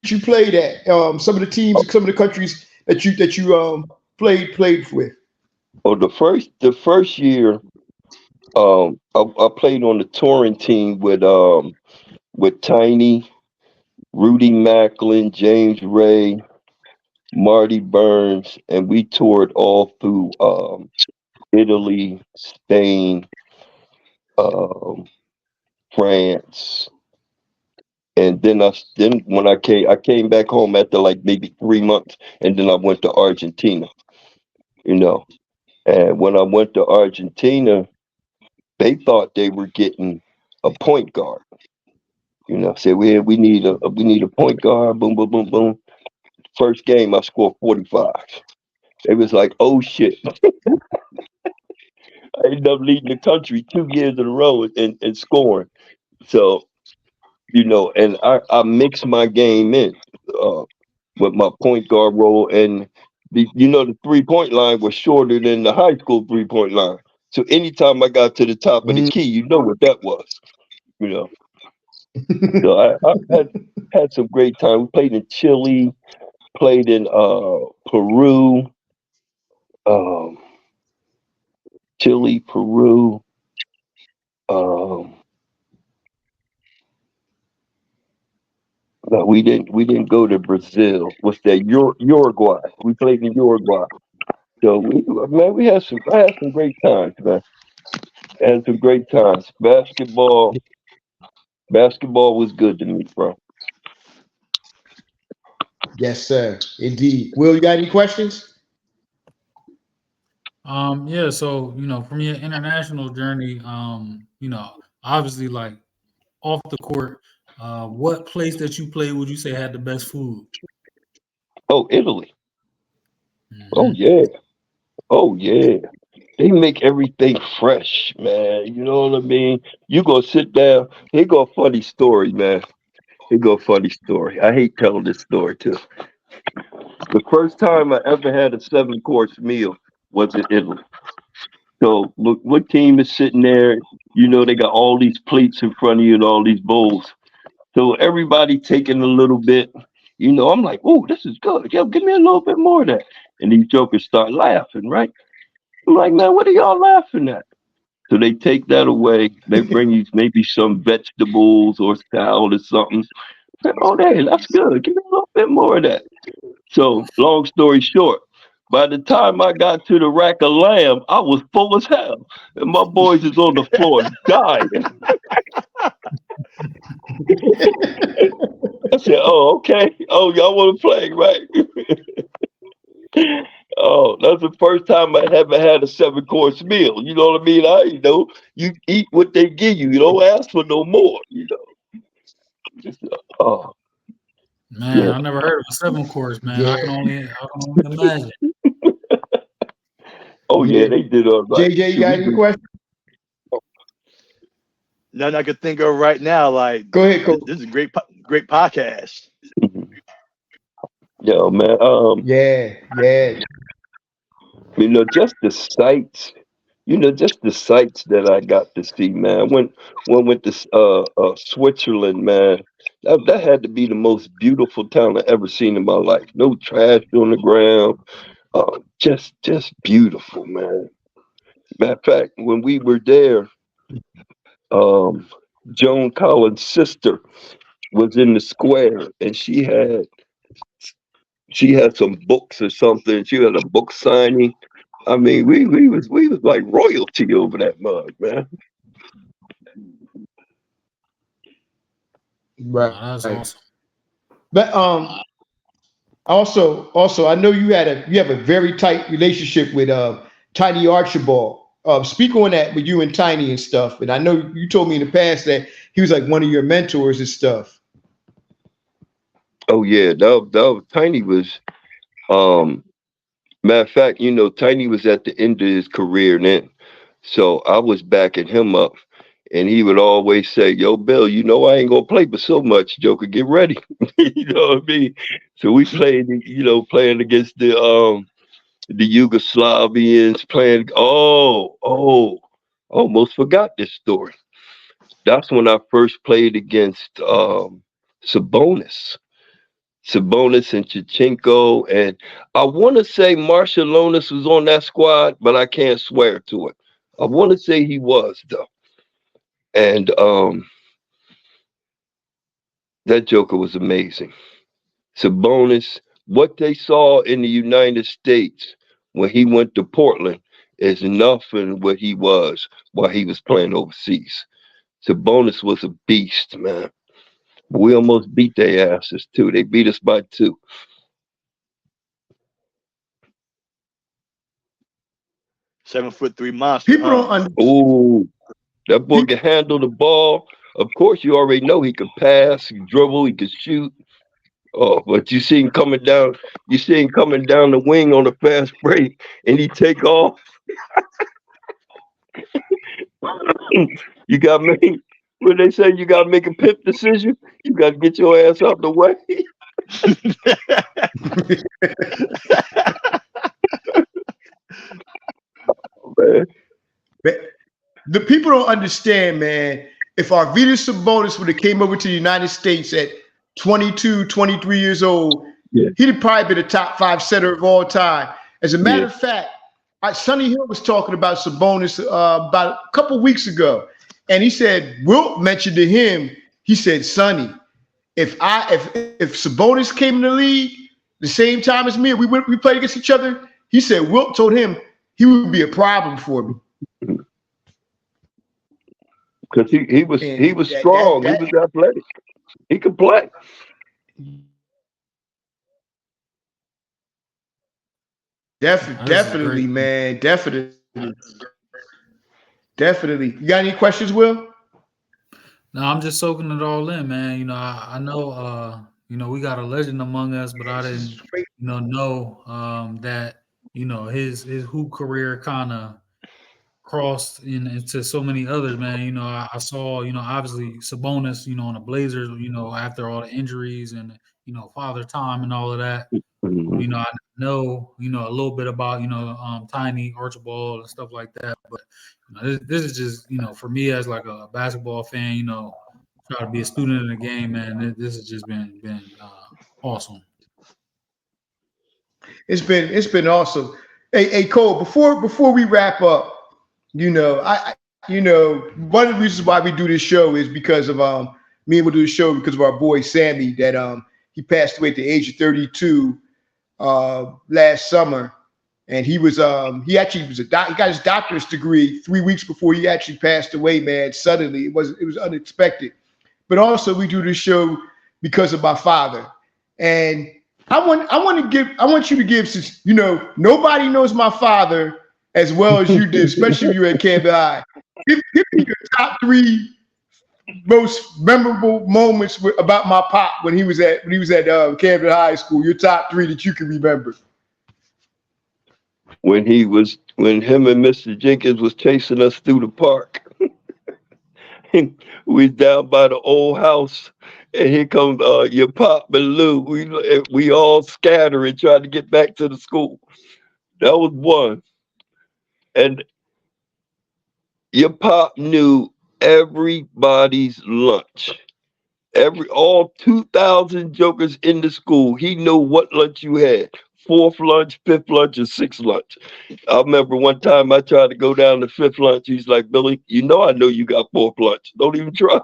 you played at? Some of the teams, some of the countries that you played with. Oh, the first year, I played on the touring team with Tiny, Rudy Macklin, James Ray, Marty Burns, and we toured all through Italy, Spain, France, and then when I came back home after like maybe 3 months, and then I went to Argentina. And when I went to Argentina, they thought they were getting a point guard. Said we need a point guard. Boom, boom, boom, boom. First game, I scored 45. It was like, oh shit. I ended up leading the country 2 years in a row and scoring. So, and I mixed my game in with my point guard role. And the 3-point line was shorter than the high school 3-point line. So anytime I got to the top of the key, you know what that was. So I had some great time. We played in Chile, played in Peru, Chile, Peru. No, we didn't go to Brazil. What's that? Uruguay. We played in Uruguay. So we had some great times, man. Had some great times. Basketball was good to me, bro. Yes, sir. Indeed. Will, you got any questions? Yeah, so from your international journey, obviously like off the court, what place that you played would you say had the best food? Oh, Italy. Mm-hmm. Oh yeah. They make everything fresh, man. You know what I mean? You go sit down. Here go a funny story, man. Here go a funny story. I hate telling this story too. The first time I ever had a 7-course meal was in Italy. So look, what team is sitting there? They got all these plates in front of you and all these bowls. So everybody taking a little bit. I'm like, oh, this is good. Yo, give me a little bit more of that. And these jokers start laughing, right? I'm like, man, what are y'all laughing at? So they take that away. They bring you maybe some vegetables or salad or something. I said, oh, hey, that's good. Give me a little bit more of that. So long story short, by the time I got to the rack of lamb, I was full as hell. And my boys is on the floor dying. I said, oh, okay. Oh, y'all want to play, right? Oh, that's the first time I ever had a 7-course meal. You know what I mean? You eat what they give you. You don't ask for no more, Oh. Man, I never heard of a 7 course, man. Yeah. I can only imagine. Oh yeah, they did all right. JJ, you got any questions? Nothing I could think of right now. Like, Go ahead, Coach. this is a great podcast. Yo, man. Yeah. Just the sights. Just the sights that I got to see, man. Went to Switzerland, man. That had to be the most beautiful town I ever seen in my life. No trash on the ground. Just beautiful, man. Matter of fact, when we were there, Joan Collins' sister was in the square, and she had some books or something. She had a book signing. I mean, we was like royalty over that mug, man. Right. That's awesome. But also, I know you have a very tight relationship with Tiny Archibald. Speak on that with you and Tiny and stuff. And I know you told me in the past that he was like one of your mentors and stuff. Oh yeah, Tiny was. Matter of fact, Tiny was at the end of his career then, so I was backing him up, and he would always say, "Yo, Bill, I ain't gonna play but so much, Joker. Get ready." You know what I mean? So we played, playing against the Yugoslavians, playing. Almost forgot this story. That's when I first played against Sabonis. Sabonis and Chichenko, and I want to say Marshallonis was on that squad, but I can't swear to it. I want to say he was though, and that Joker was amazing. Sabonis, what they saw in the United States when he went to Portland is nothing what he was while he was playing overseas. Sabonis was a beast, man. We almost beat their asses too. They beat us by 2. 7'3" monster. People don't understand. Oh, that boy can handle the ball. Of course, you already know he could pass, he could dribble, he could shoot. Oh, but you see him coming down. You see him coming down the wing on a fast break, and he take off. You got to make. When they say you got to make a pimp decision, you got to get your ass out the way. Man. The people don't understand, man. If Arvydas Sabonis would have came over to the United States at 22, 23 years old, he'd have probably been a top 5 center of all time. As a matter of fact, Sonny Hill was talking about Sabonis about a couple weeks ago, and he said Wilt mentioned to him. He said, "Sonny, if Sabonis came in the league the same time as me, we played against each other." He said Wilt told him he would be a problem for me. Because he was strong. He was athletic. He could play. Definitely, man. Definitely. You got any questions, Will? No, I'm just soaking it all in, man. I know, we got a legend among us, but I didn't, know that, his hoop career kind of crossed into so many others, man. I saw, obviously Sabonis, on the Blazers, after all the injuries and, father time and all of that. Mm-hmm. I know, a little bit about, Tiny Archibald and stuff like that. But this is just, for me as like a basketball fan, try to be a student in the game, man. This has just been awesome. It's been awesome. Hey, Cole. Before we wrap up, one of the reasons why we do this show is because of me and we'll do the show because of our boy Sammy that he passed away at the age of 32 last summer, and he got his doctorate degree 3 weeks before he actually passed away, man. Suddenly, it was unexpected. But also we do this show because of my father, and I want you to give, since nobody knows my father as well as you did, especially you at Camden High. Give me your top 3 most memorable moments about my pop when he was at Camden High School? Your top 3 that you can remember? When him and Mr. Jenkins was chasing us through the park. We was down by the old house, and here comes your pop and Lou. We all scattered and tried to get back to the school. That was one. And your pop knew everybody's lunch. All 2,000 jokers in the school, he knew what lunch you had. 4th lunch, 5th lunch, or 6th lunch. I remember one time I tried to go down to 5th lunch. He's like, Billy, I know you got 4th lunch. Don't even try.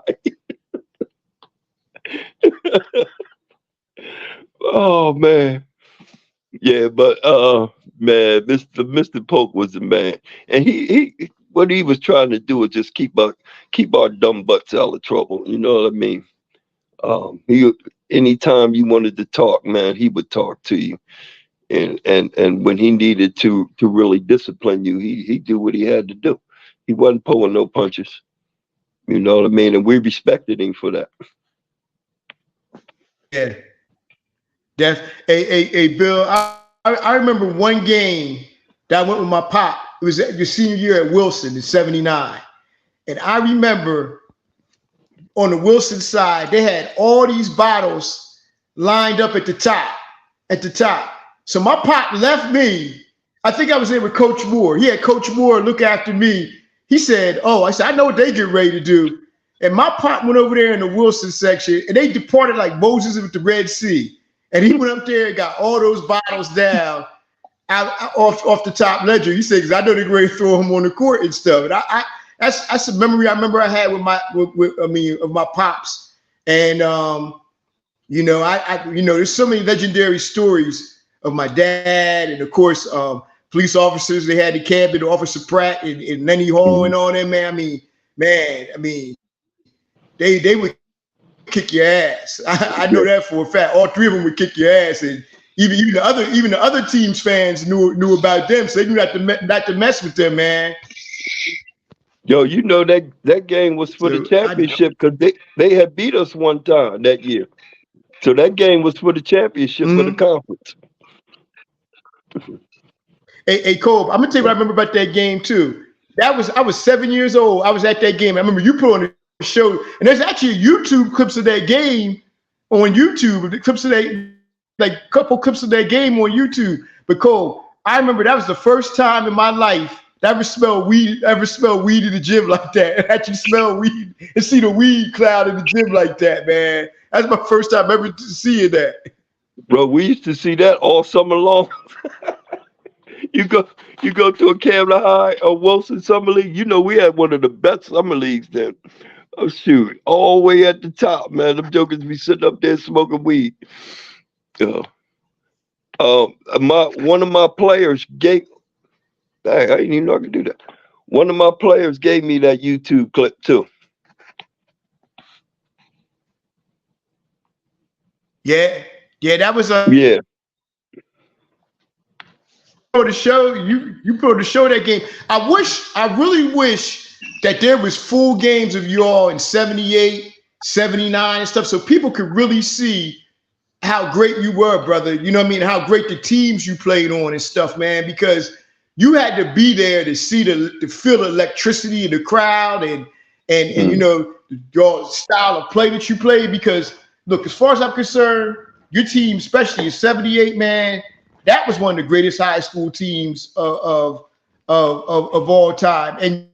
Oh, man. Yeah, but man, Mr. Polk was the man. And he what he was trying to do was just keep our dumb butts out of trouble. You know what I mean? Anytime you wanted to talk, man, he would talk to you. And when he needed to really discipline you, he do what he had to do. He wasn't pulling no punches. You know what I mean? And we respected him for that. Yeah. Hey, Bill, I remember one game that I went with my pop. It was your senior year at Wilson in '79. And I remember on the Wilson side, they had all these bottles lined up at the top. So my pop left me. I think I was there with Coach Moore. He had Coach Moore look after me. He said, I know what they get ready to do. And my pop went over there in the Wilson section, and they departed like Moses with the Red Sea. And he went up there and got all those bottles down off the top ledger. He said, 'cause I know they're going to throw him on the court and stuff. And that's a memory I remember I had of my pops. And there's so many legendary stories of my dad, and of course, police officers they had the Camden, Officer Pratt and Lenny Hall and all them, man. I mean, they would kick your ass. I know that for a fact. All 3 of them would kick your ass, and even the other teams fans knew about them, so they knew not to mess with them, man. Yo, you know that game was for the championship because they had beat us one time that year. So that game was for the championship for the conference. Hey, Cole, I'm gonna tell you what I remember about that game too. I was 7 years old. I was at that game. I remember you put on the show, and there's actually YouTube clips of that game on YouTube. The clips of that, like couple clips of that game on YouTube. But Cole, I remember that was the first time in my life that I ever smelled weed in the gym like that. I actually smell weed and see the weed cloud in the gym like that, man. That's my first time ever seeing that. Bro, we used to see that all summer long. You go to a Camden High or Wilson Summer League, we had one of the best summer leagues then. Oh shoot, all the way at the top, man. Them jokers be sitting up there smoking weed. One of my players gave I didn't even know I could do that. One of my players gave me that YouTube clip too. Yeah, that was yeah. To show you put to show that game. I really wish that there was full games of you all in 78, 79 and stuff, so people could really see how great you were, brother. You know what I mean? How great the teams you played on and stuff, man, because you had to be there to see to feel the electricity in the crowd and your style of play that you played. Because look, as far as I'm concerned, your team, especially in 78, man, that was one of the greatest high school teams of all time. And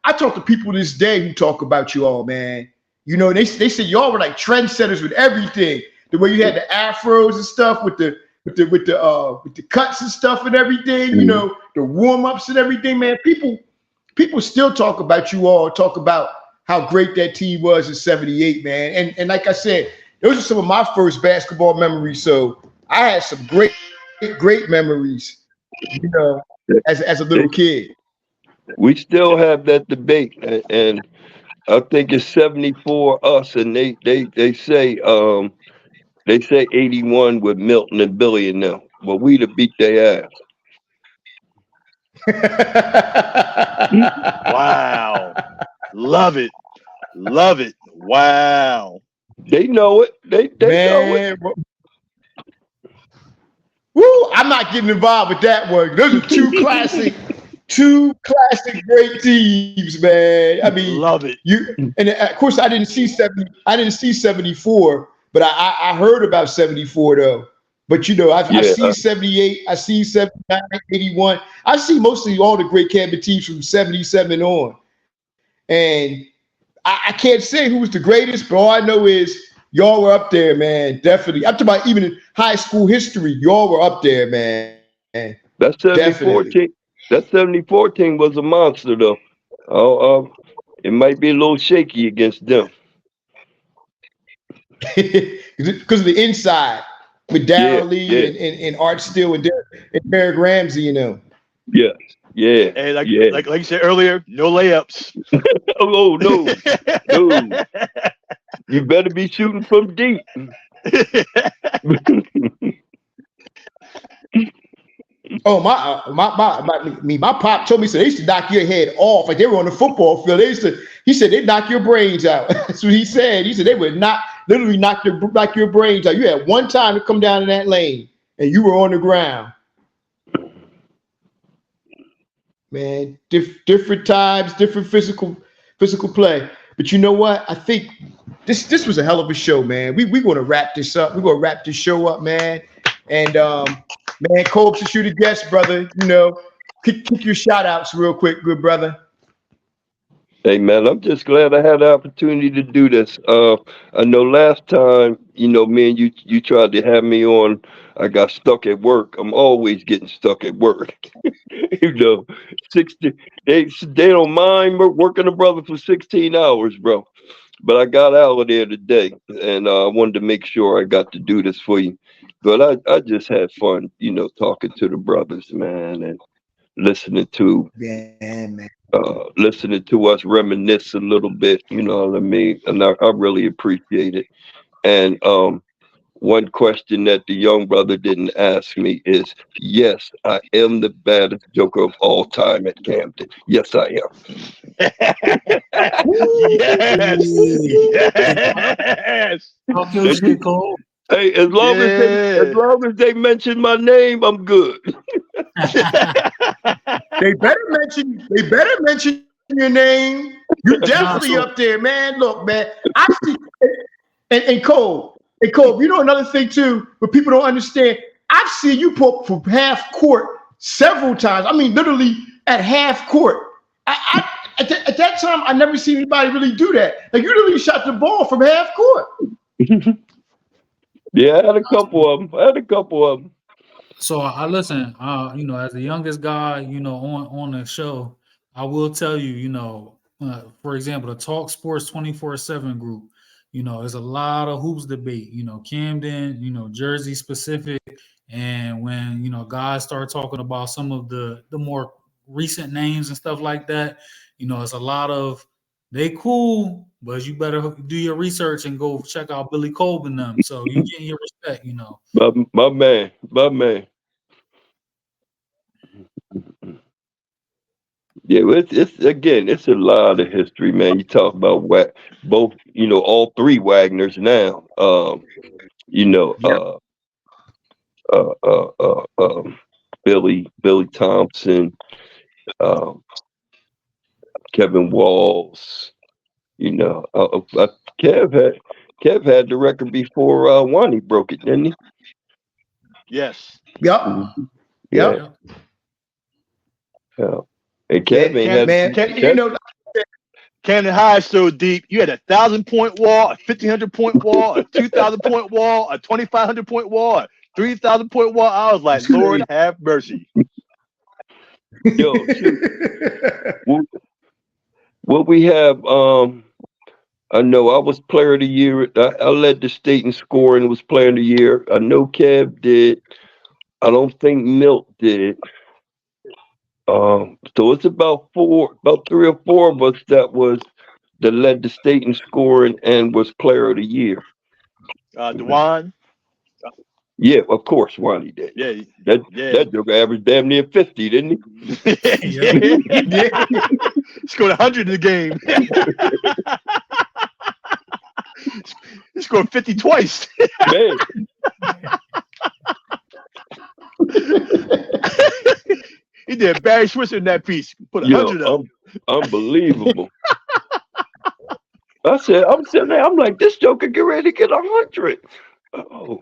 I talk to people this day who talk about you all, man. They said y'all were like trendsetters with everything. The way you had the afros and stuff with the cuts and stuff and everything, the warm-ups and everything, man. People still talk about you all, talk about how great that team was in 78, man. And like I said, those are some of my first basketball memories. So I had some great memories, as a little kid. We still have that debate, and I think it's 74 us, and they say 81 with Milton and Billy and them. Well, we'd have beat their ass. Wow, love it. Love it. Wow. They know it. They know it. Woo! I'm not getting involved with that one. Those are two classic great teams, man. I mean, love it. And of course I didn't see 74, but I heard about 74 though. But I've seen 78, I see 79, 81. I see mostly all the great Camden teams from 77 on. And I can't say who was the greatest, but all I know is y'all were up there, man. Definitely. I'm talking about even in high school history, y'all were up there, man. That 74 team, that 74 team was a monster, though. It might be a little shaky against them. Because of the inside with Darryl Lee and Art Steele and Derek Ramsey, Yeah. And like you said earlier, no layups. Oh, no. No. You better be shooting from deep. Oh, my pop told me, so they used to knock your head off. Like they were on the football field. He said they'd knock your brains out. That's what he said. He said they would literally knock your brains out. You had one time to come down in that lane and you were on the ground. Man, different times, different physical play. But you know what? I think this was a hell of a show, man. We're gonna wrap this up. We're gonna wrap this show up, man. And man, Cole, since you're the guest, brother, kick your shout outs real quick, good brother. Hey man, I'm just glad I had the opportunity to do this. I know last time, me and you tried to have me on. I got stuck at work. I'm always getting stuck at work. 60. They don't mind working a brother for 16 hours, bro. But I got out of there today, and I wanted to make sure I got to do this for you. But I just had fun, talking to the brothers, man, and listening to listening to us reminisce a little bit, you know what I mean? And I really appreciate it. And one question that the young brother didn't ask me is, yes, I am the baddest joker of all time at Camden. Yes, I am. Yes. Hey, as long as they mention my name, I'm good. They better mention your name. You're definitely up there, man. Look, man. I see and Cole, another thing too, but people don't understand. I've seen you put from half court several times. I mean, literally at half court. At that time, I never seen anybody really do that. Like you literally shot the ball from half court. Yeah, I had a couple of them. So I listen, as the youngest guy, on the show, I will tell you, for example, the Talk Sports 24/7 group, there's a lot of hoops debate, Camden, Jersey specific. And when, guys start talking about some of the more recent names and stuff like that, it's a lot of, they cool, but you better do your research and go check out Billy Culbertson and them. So you getting your respect, My man. Yeah, it's a lot of history, man. You talk about both, all three Wagners now. Billy Thompson, Kevin Walls. Kev had the record before Wani broke it, didn't he? Yes. Yep. Yeah. And Kevin Camden High is so deep. You had 1,000-point wall, a 1,500-point wall, a 2,000-point wall, a 2,500-point wall, a 3,000-point wall. I was like, Lord have mercy. Yo, what we have, I know I was player of the year. I led the state in scoring, was player of the year. I know Kev did. I don't think Milt did. So it's about 3 or 4 of us that led the state in scoring and was player of the year. DeJuan. Yeah, of course, Wani did. Yeah. That joker averaged damn near 50, didn't he? Yeah. Scored 100 in the game. He scored 50 twice. Man, He did Barry Switzer in that piece. Put 100 yo, up. unbelievable. I'm sitting there. I'm like, this joker get ready to get 100. Oh,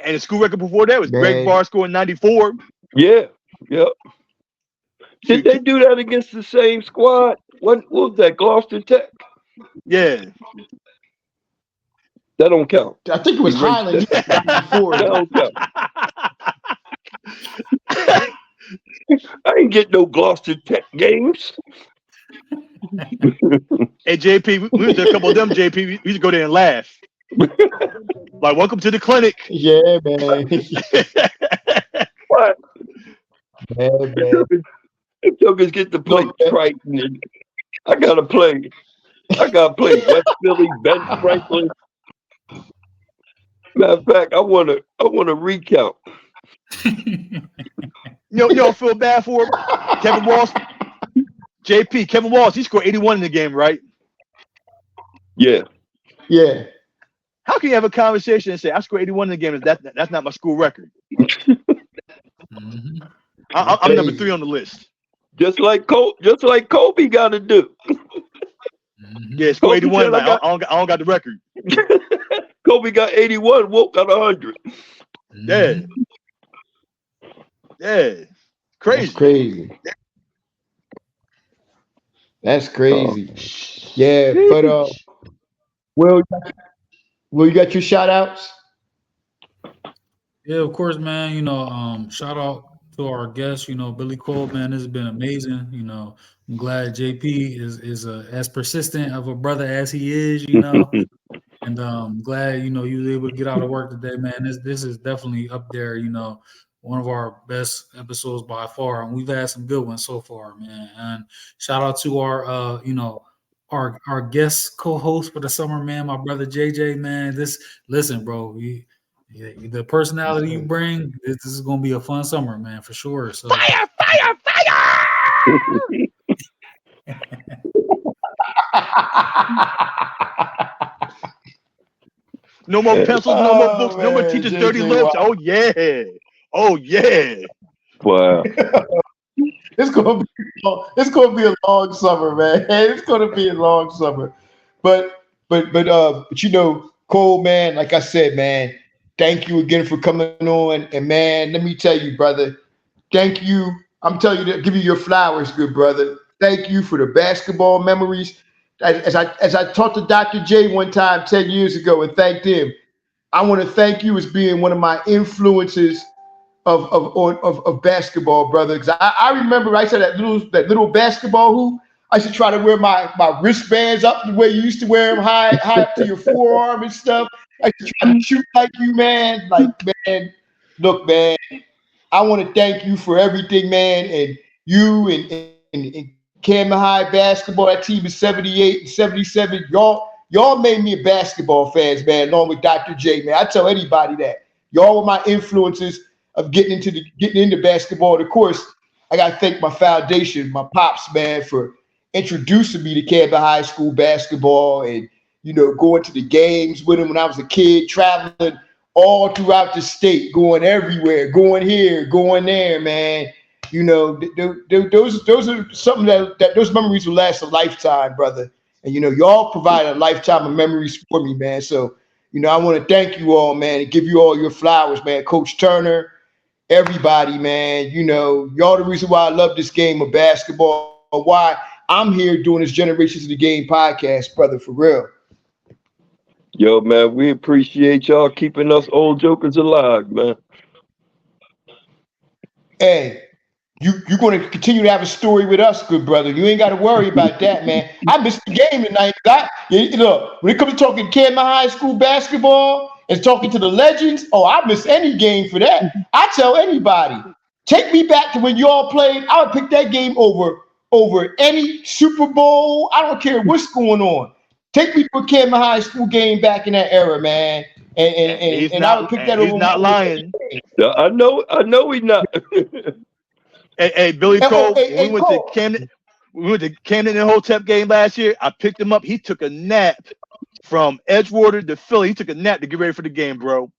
And the school record before that was Man. Greg Barr scoring 94. yeah, yep. Did they do that against the same squad? What was that? Gloucester Tech? Yeah. That don't count. I think it was Highland before. That don't count. I ain't get no Gloucester Tech games. Hey, JP, we was a couple of them, JP. We used to go there and laugh. Like, welcome to the clinic. Yeah, man. What? Man. If jokers get to play Look, man. Triton, and I gotta play West Philly, Ben Franklin. Matter of fact, I wanna recount. You don't feel bad for him? Kevin Walsh. JP, Kevin Walsh, he scored 81 in the game, right? Yeah. Yeah. How can you have a conversation and say, I scored 81 in the game, and that's not my school record? Mhm. I'm number 3 on the list. Just like Kobe got to do. Mhm. Yeah, score Kobe 81. said, Like, I don't got the record. Kobe got 81. Woke got 100. Yeah. Mhm. Yeah. That's Crazy. crazy. That's crazy. Yeah, but Will, you got your shout outs? Yeah, of course, man. Shout out to our guest, Billy Cole, man. This has been amazing. I'm glad JP is as persistent of a brother as he is, and glad, you was able to get out of work today, man. This is definitely up there, one of our best episodes by far. And we've had some good ones so far, man. And shout out to our our guest co-host for the summer, man, my brother JJ, man. Listen, bro, the personality you bring, this is gonna be a fun summer, man, for sure. So Fire! No more pencils, no more books, no more man, teachers' JJ, dirty lips. wow. Oh yeah. Wow. It's gonna be a long summer, man. It's gonna be a long summer. But Cole, man, like I said, man, thank you again for coming on. And man, let me tell you, brother, thank you. I'm telling you to give you your flowers, good brother. Thank you for the basketball memories. As I talked to Dr. J one time 10 years ago and thanked him, I want to thank you as being one of my influences of basketball, brother. Because I remember I said that little basketball hoop. I used to try to wear my wristbands up the way you used to wear them, high up to your forearm and stuff. I used to try to shoot like you, man. Like, man, look, man, I want to thank you for everything, man. And you and Camden High basketball, that team is 78 and 77. Y'all made me a basketball fans, man, along with Dr. J, man. I tell anybody that. Y'all were my influences of getting into basketball. And of course, I got to thank my foundation, my pops, man, for introducing me to Camden High School basketball and, going to the games with him when I was a kid, traveling all throughout the state, going everywhere, going here, going there, man. Those are something that those memories will last a lifetime, brother. And, y'all provide a lifetime of memories for me, man. So, I want to thank you all, man, and give you all your flowers, man. Coach Turner, everybody, man. Y'all the reason why I love this game of basketball, or why I'm here doing this Generations of the Game podcast, brother, for real. Yo, man, we appreciate y'all keeping us old jokers alive, man. Hey, you're going to continue to have a story with us, good brother. You ain't got to worry about that, man. I missed the game tonight. Look, when it comes to talking Camden High School basketball and talking to the legends, I miss any game for that. I tell anybody, take me back to when y'all played. I would pick that game over any Super Bowl. I don't care what's going on. Take me to a Camden High School game back in that era, man. And I would pick that over. He's not lying. I know he's not. Hey, Billy Cole, when we went to Camden and Hotep game last year. I picked him up. He took a nap from Edgewater to Philly. He took a nap to get ready for the game, bro.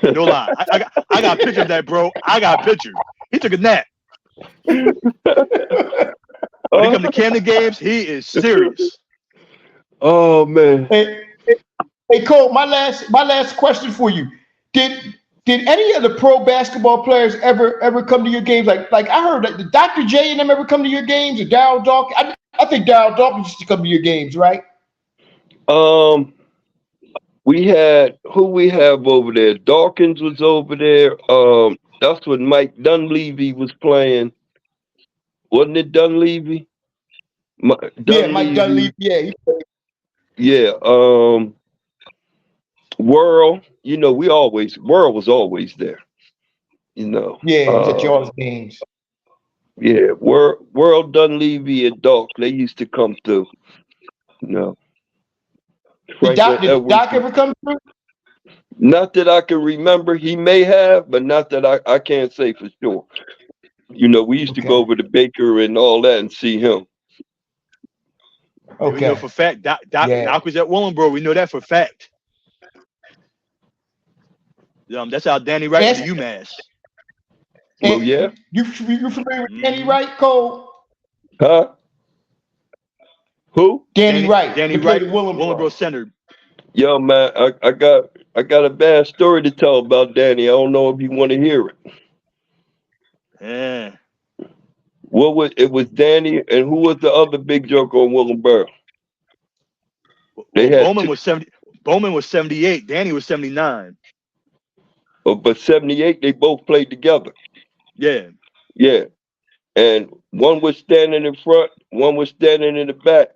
No lie. I got a picture of that, bro. I got a picture. He took a nap. When it comes to Camden games, he is serious. Oh man. Hey Cole, my last question for you. Did any of the pro basketball players ever come to your games? Like I heard that did Dr. J and them ever come to your games, or Darryl Dawkins? I think Darryl Dawkins used to come to your games, right? We had who we have over there. Dawkins was over there. That's when Mike Dunleavy was playing. Wasn't it Dunleavy? Yeah, Mike Dunleavy. Yeah. Yeah. World. You know, World was always there. You know. Yeah, he's at y'all's games. Yeah, World Dunleavy and Doc, they used to come through. You know. Did Doc ever come through? Not that I can remember. He may have, but not that I can't say for sure. You know, we used to go over to Baker and all that and see him. Okay. We know for fact Doc was at Willenboro. We know that for fact. That's how Danny Wright was at UMass. Oh yeah. You familiar with Danny Wright, Cole? Huh? Who? Danny Wright. Danny Wright, Willenboro Center. Yo, man, I got a bad story to tell about Danny. I don't know if you want to hear it. Yeah. It was Danny, and who was the other big joker on Willenboro? Bowman was 78. Danny was 79. Oh, but 78, they both played together. Yeah. Yeah. And one was standing in front, one was standing in the back.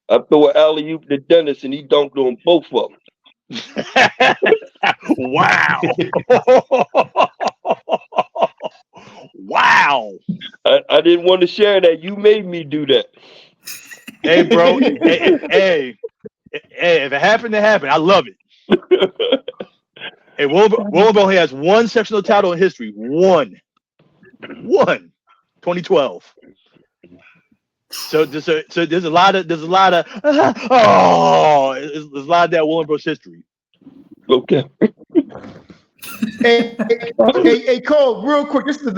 I threw an alley-oop to Dennis, and he dunked on both of them. Wow. Wow. I didn't want to share that. You made me do that. Hey, bro. Hey, if it happened, it happened. I love it. Hey, Willenboro only has one sectional title in history. One. 2012. So there's a lot of there's a lot of that Willenboro's history. Okay. Hey, Cole, real quick. This is the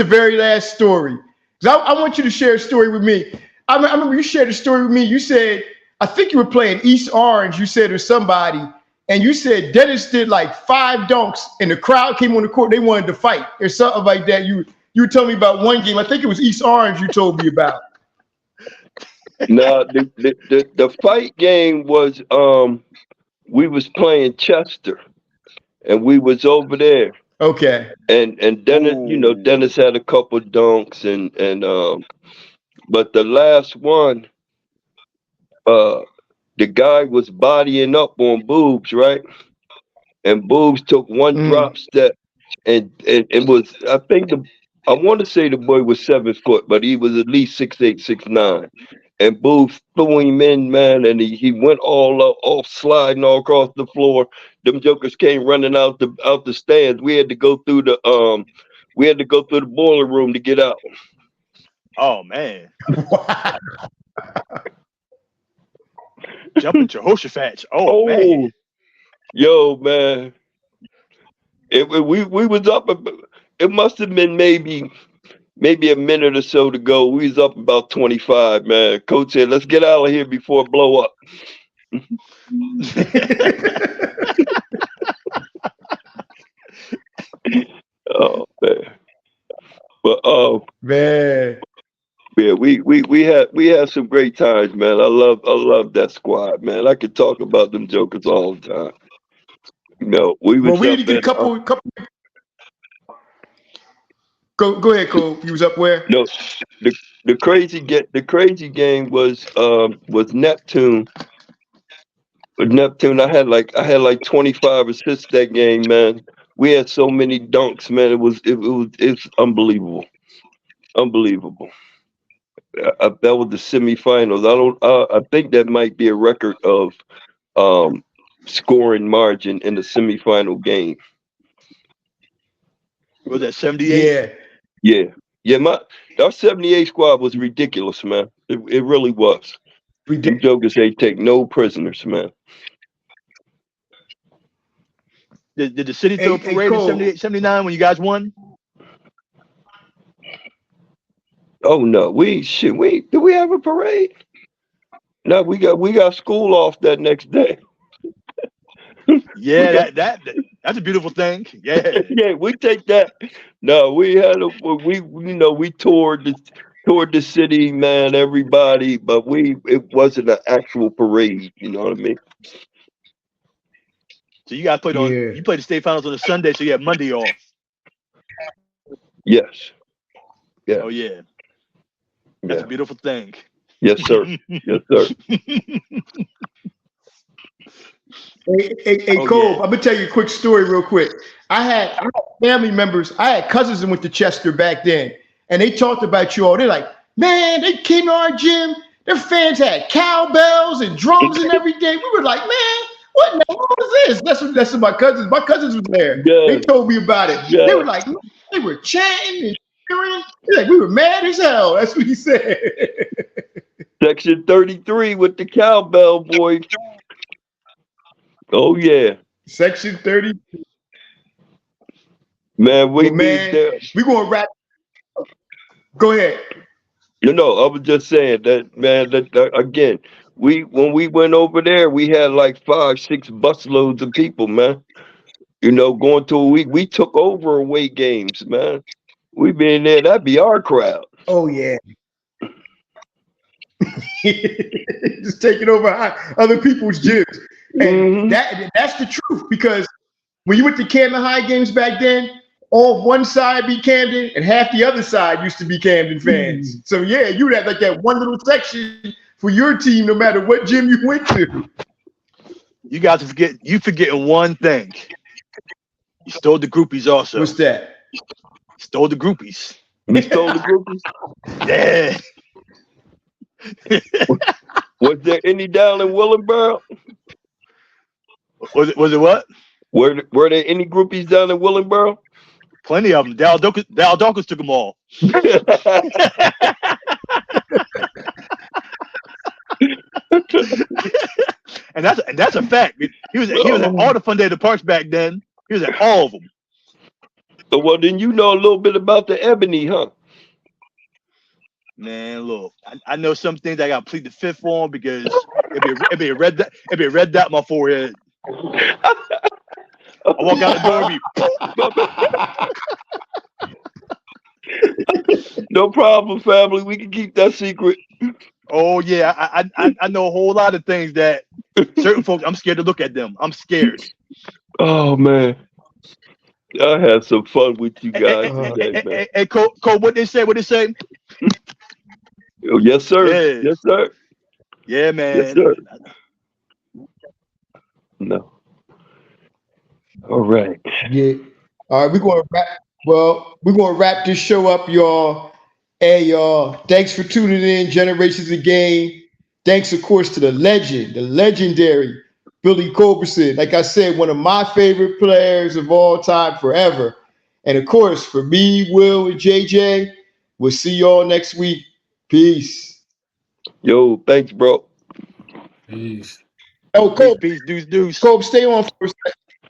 very last story. I want you to share a story with me. I remember you shared a story with me. You said, I think you were playing East Orange. You said or somebody, and you said Dennis did like 5 dunks, and the crowd came on the court. They wanted to fight or something like that. You were telling me about one game. I think it was East Orange. You told me about. No, the fight game was we was playing Chester, and we was over there. Okay. And Dennis, Dennis had a couple dunks and but the last one, the guy was bodying up on Boobs, right? And Boobs took one drop step, and it was, I want to say the boy was 7 foot, but he was at least 6'8", 6'9". And Boobs threw him in, man, and he went all sliding all across the floor. Them jokers came running out the stands. We had to go through the boiler room to get out. Oh man. Jumping Jehoshaphat. Oh man. Yo, man. We was up. It must have been maybe a minute or so to go. We was up about 25, man. Coach said, "Let's get out of here before it blow up." Oh man. But man. Yeah, we had some great times, man. I love that squad, man. I could talk about them jokers all the time. We need to get a couple. Go ahead, Cole. You was up where? No, the crazy game was Neptune. With Neptune, I had like 25 assists that game, man. We had so many dunks, man. It's unbelievable, unbelievable. That was the semifinals. I think that might be a record of scoring margin in the semifinal game. Was that 78? Yeah. our 78 squad was ridiculous, man. It really was. Them Ridiculous. jokers ain't take no prisoners, man. Did the city throw a Hey, parade in Cole. 78, 79 when you guys won? Oh no, did we have a parade? No, we got school off that next day. Yeah, that's a beautiful thing. Yeah. Yeah, we take that. No, we toured the city, man, everybody, but it wasn't an actual parade, you know what I mean? So you guys played Yeah. you played the state finals on a Sunday, so you had Monday off. Yes. Yeah. Oh yeah. That's Yeah. a beautiful thing. Yes, sir. Yes, sir. Hey, Oh, Cole, yeah. I'm gonna tell you a quick story real quick. I had family members, I had cousins that went to Chester back then, and they talked about you all. They're like, man, they came to our gym, their fans had cowbells and drums and everything. We were like, man, what in the world is this? That's what my cousins was there. Yeah. They told me about it. Yeah. They were like, they were chanting and cheering. They're like, we were mad as hell. That's what he said. Section 33 with the cowbell boys. Oh yeah. Section 30. Man, we gonna wrap. Go ahead. I was just saying that, man, that again, when we went over there, we had like 5-6 busloads of people, man. Going to a week. We took over away games, man. We been there, that'd be our crowd. Oh yeah. Just taking over other people's gyms. And that's the truth, because when you went to Camden High games back then, all one side be Camden and half the other side used to be Camden fans. So yeah, you had like that one little section for your team no matter what gym you went to. You guys forgetting one thing. You stole the groupies also. What's that? Stole the groupies. We stole the groupies? Yeah. Was there any down in Willingboro? Was it what? Were there any groupies down in Willingboro? Plenty of them. Dal Dawkins took them all. and that's a fact. He was at all the Fun Day at the Parks back then. He was at all of them. So, well, then you know a little bit about the Ebony, huh? Man, look, I know some things I got to plead the fifth on because it'd be a red dot on my forehead. I walk out the door and be No problem, family. We can keep that secret. Oh yeah, I know a whole lot of things that certain folks, I'm scared to look at them. I'm scared. Oh man, I had some fun with you guys today, man. Hey, Cole, what they say? Oh, yes, sir. Yeah. Yes, sir. Yeah, man. Yes, sir. No. All right. Yeah. All right, we're gonna wrap this show up, y'all. Hey, y'all, thanks for tuning in, Generations of Game. Thanks, of course, to the legendary Billy Culbertson. Like I said, one of my favorite players of all time forever. And of course, for me, Will, and JJ, we'll see y'all next week. Peace. Yo, thanks, bro. Peace. Oh, Cole, Peace, deuce. Cole, stay on for a second.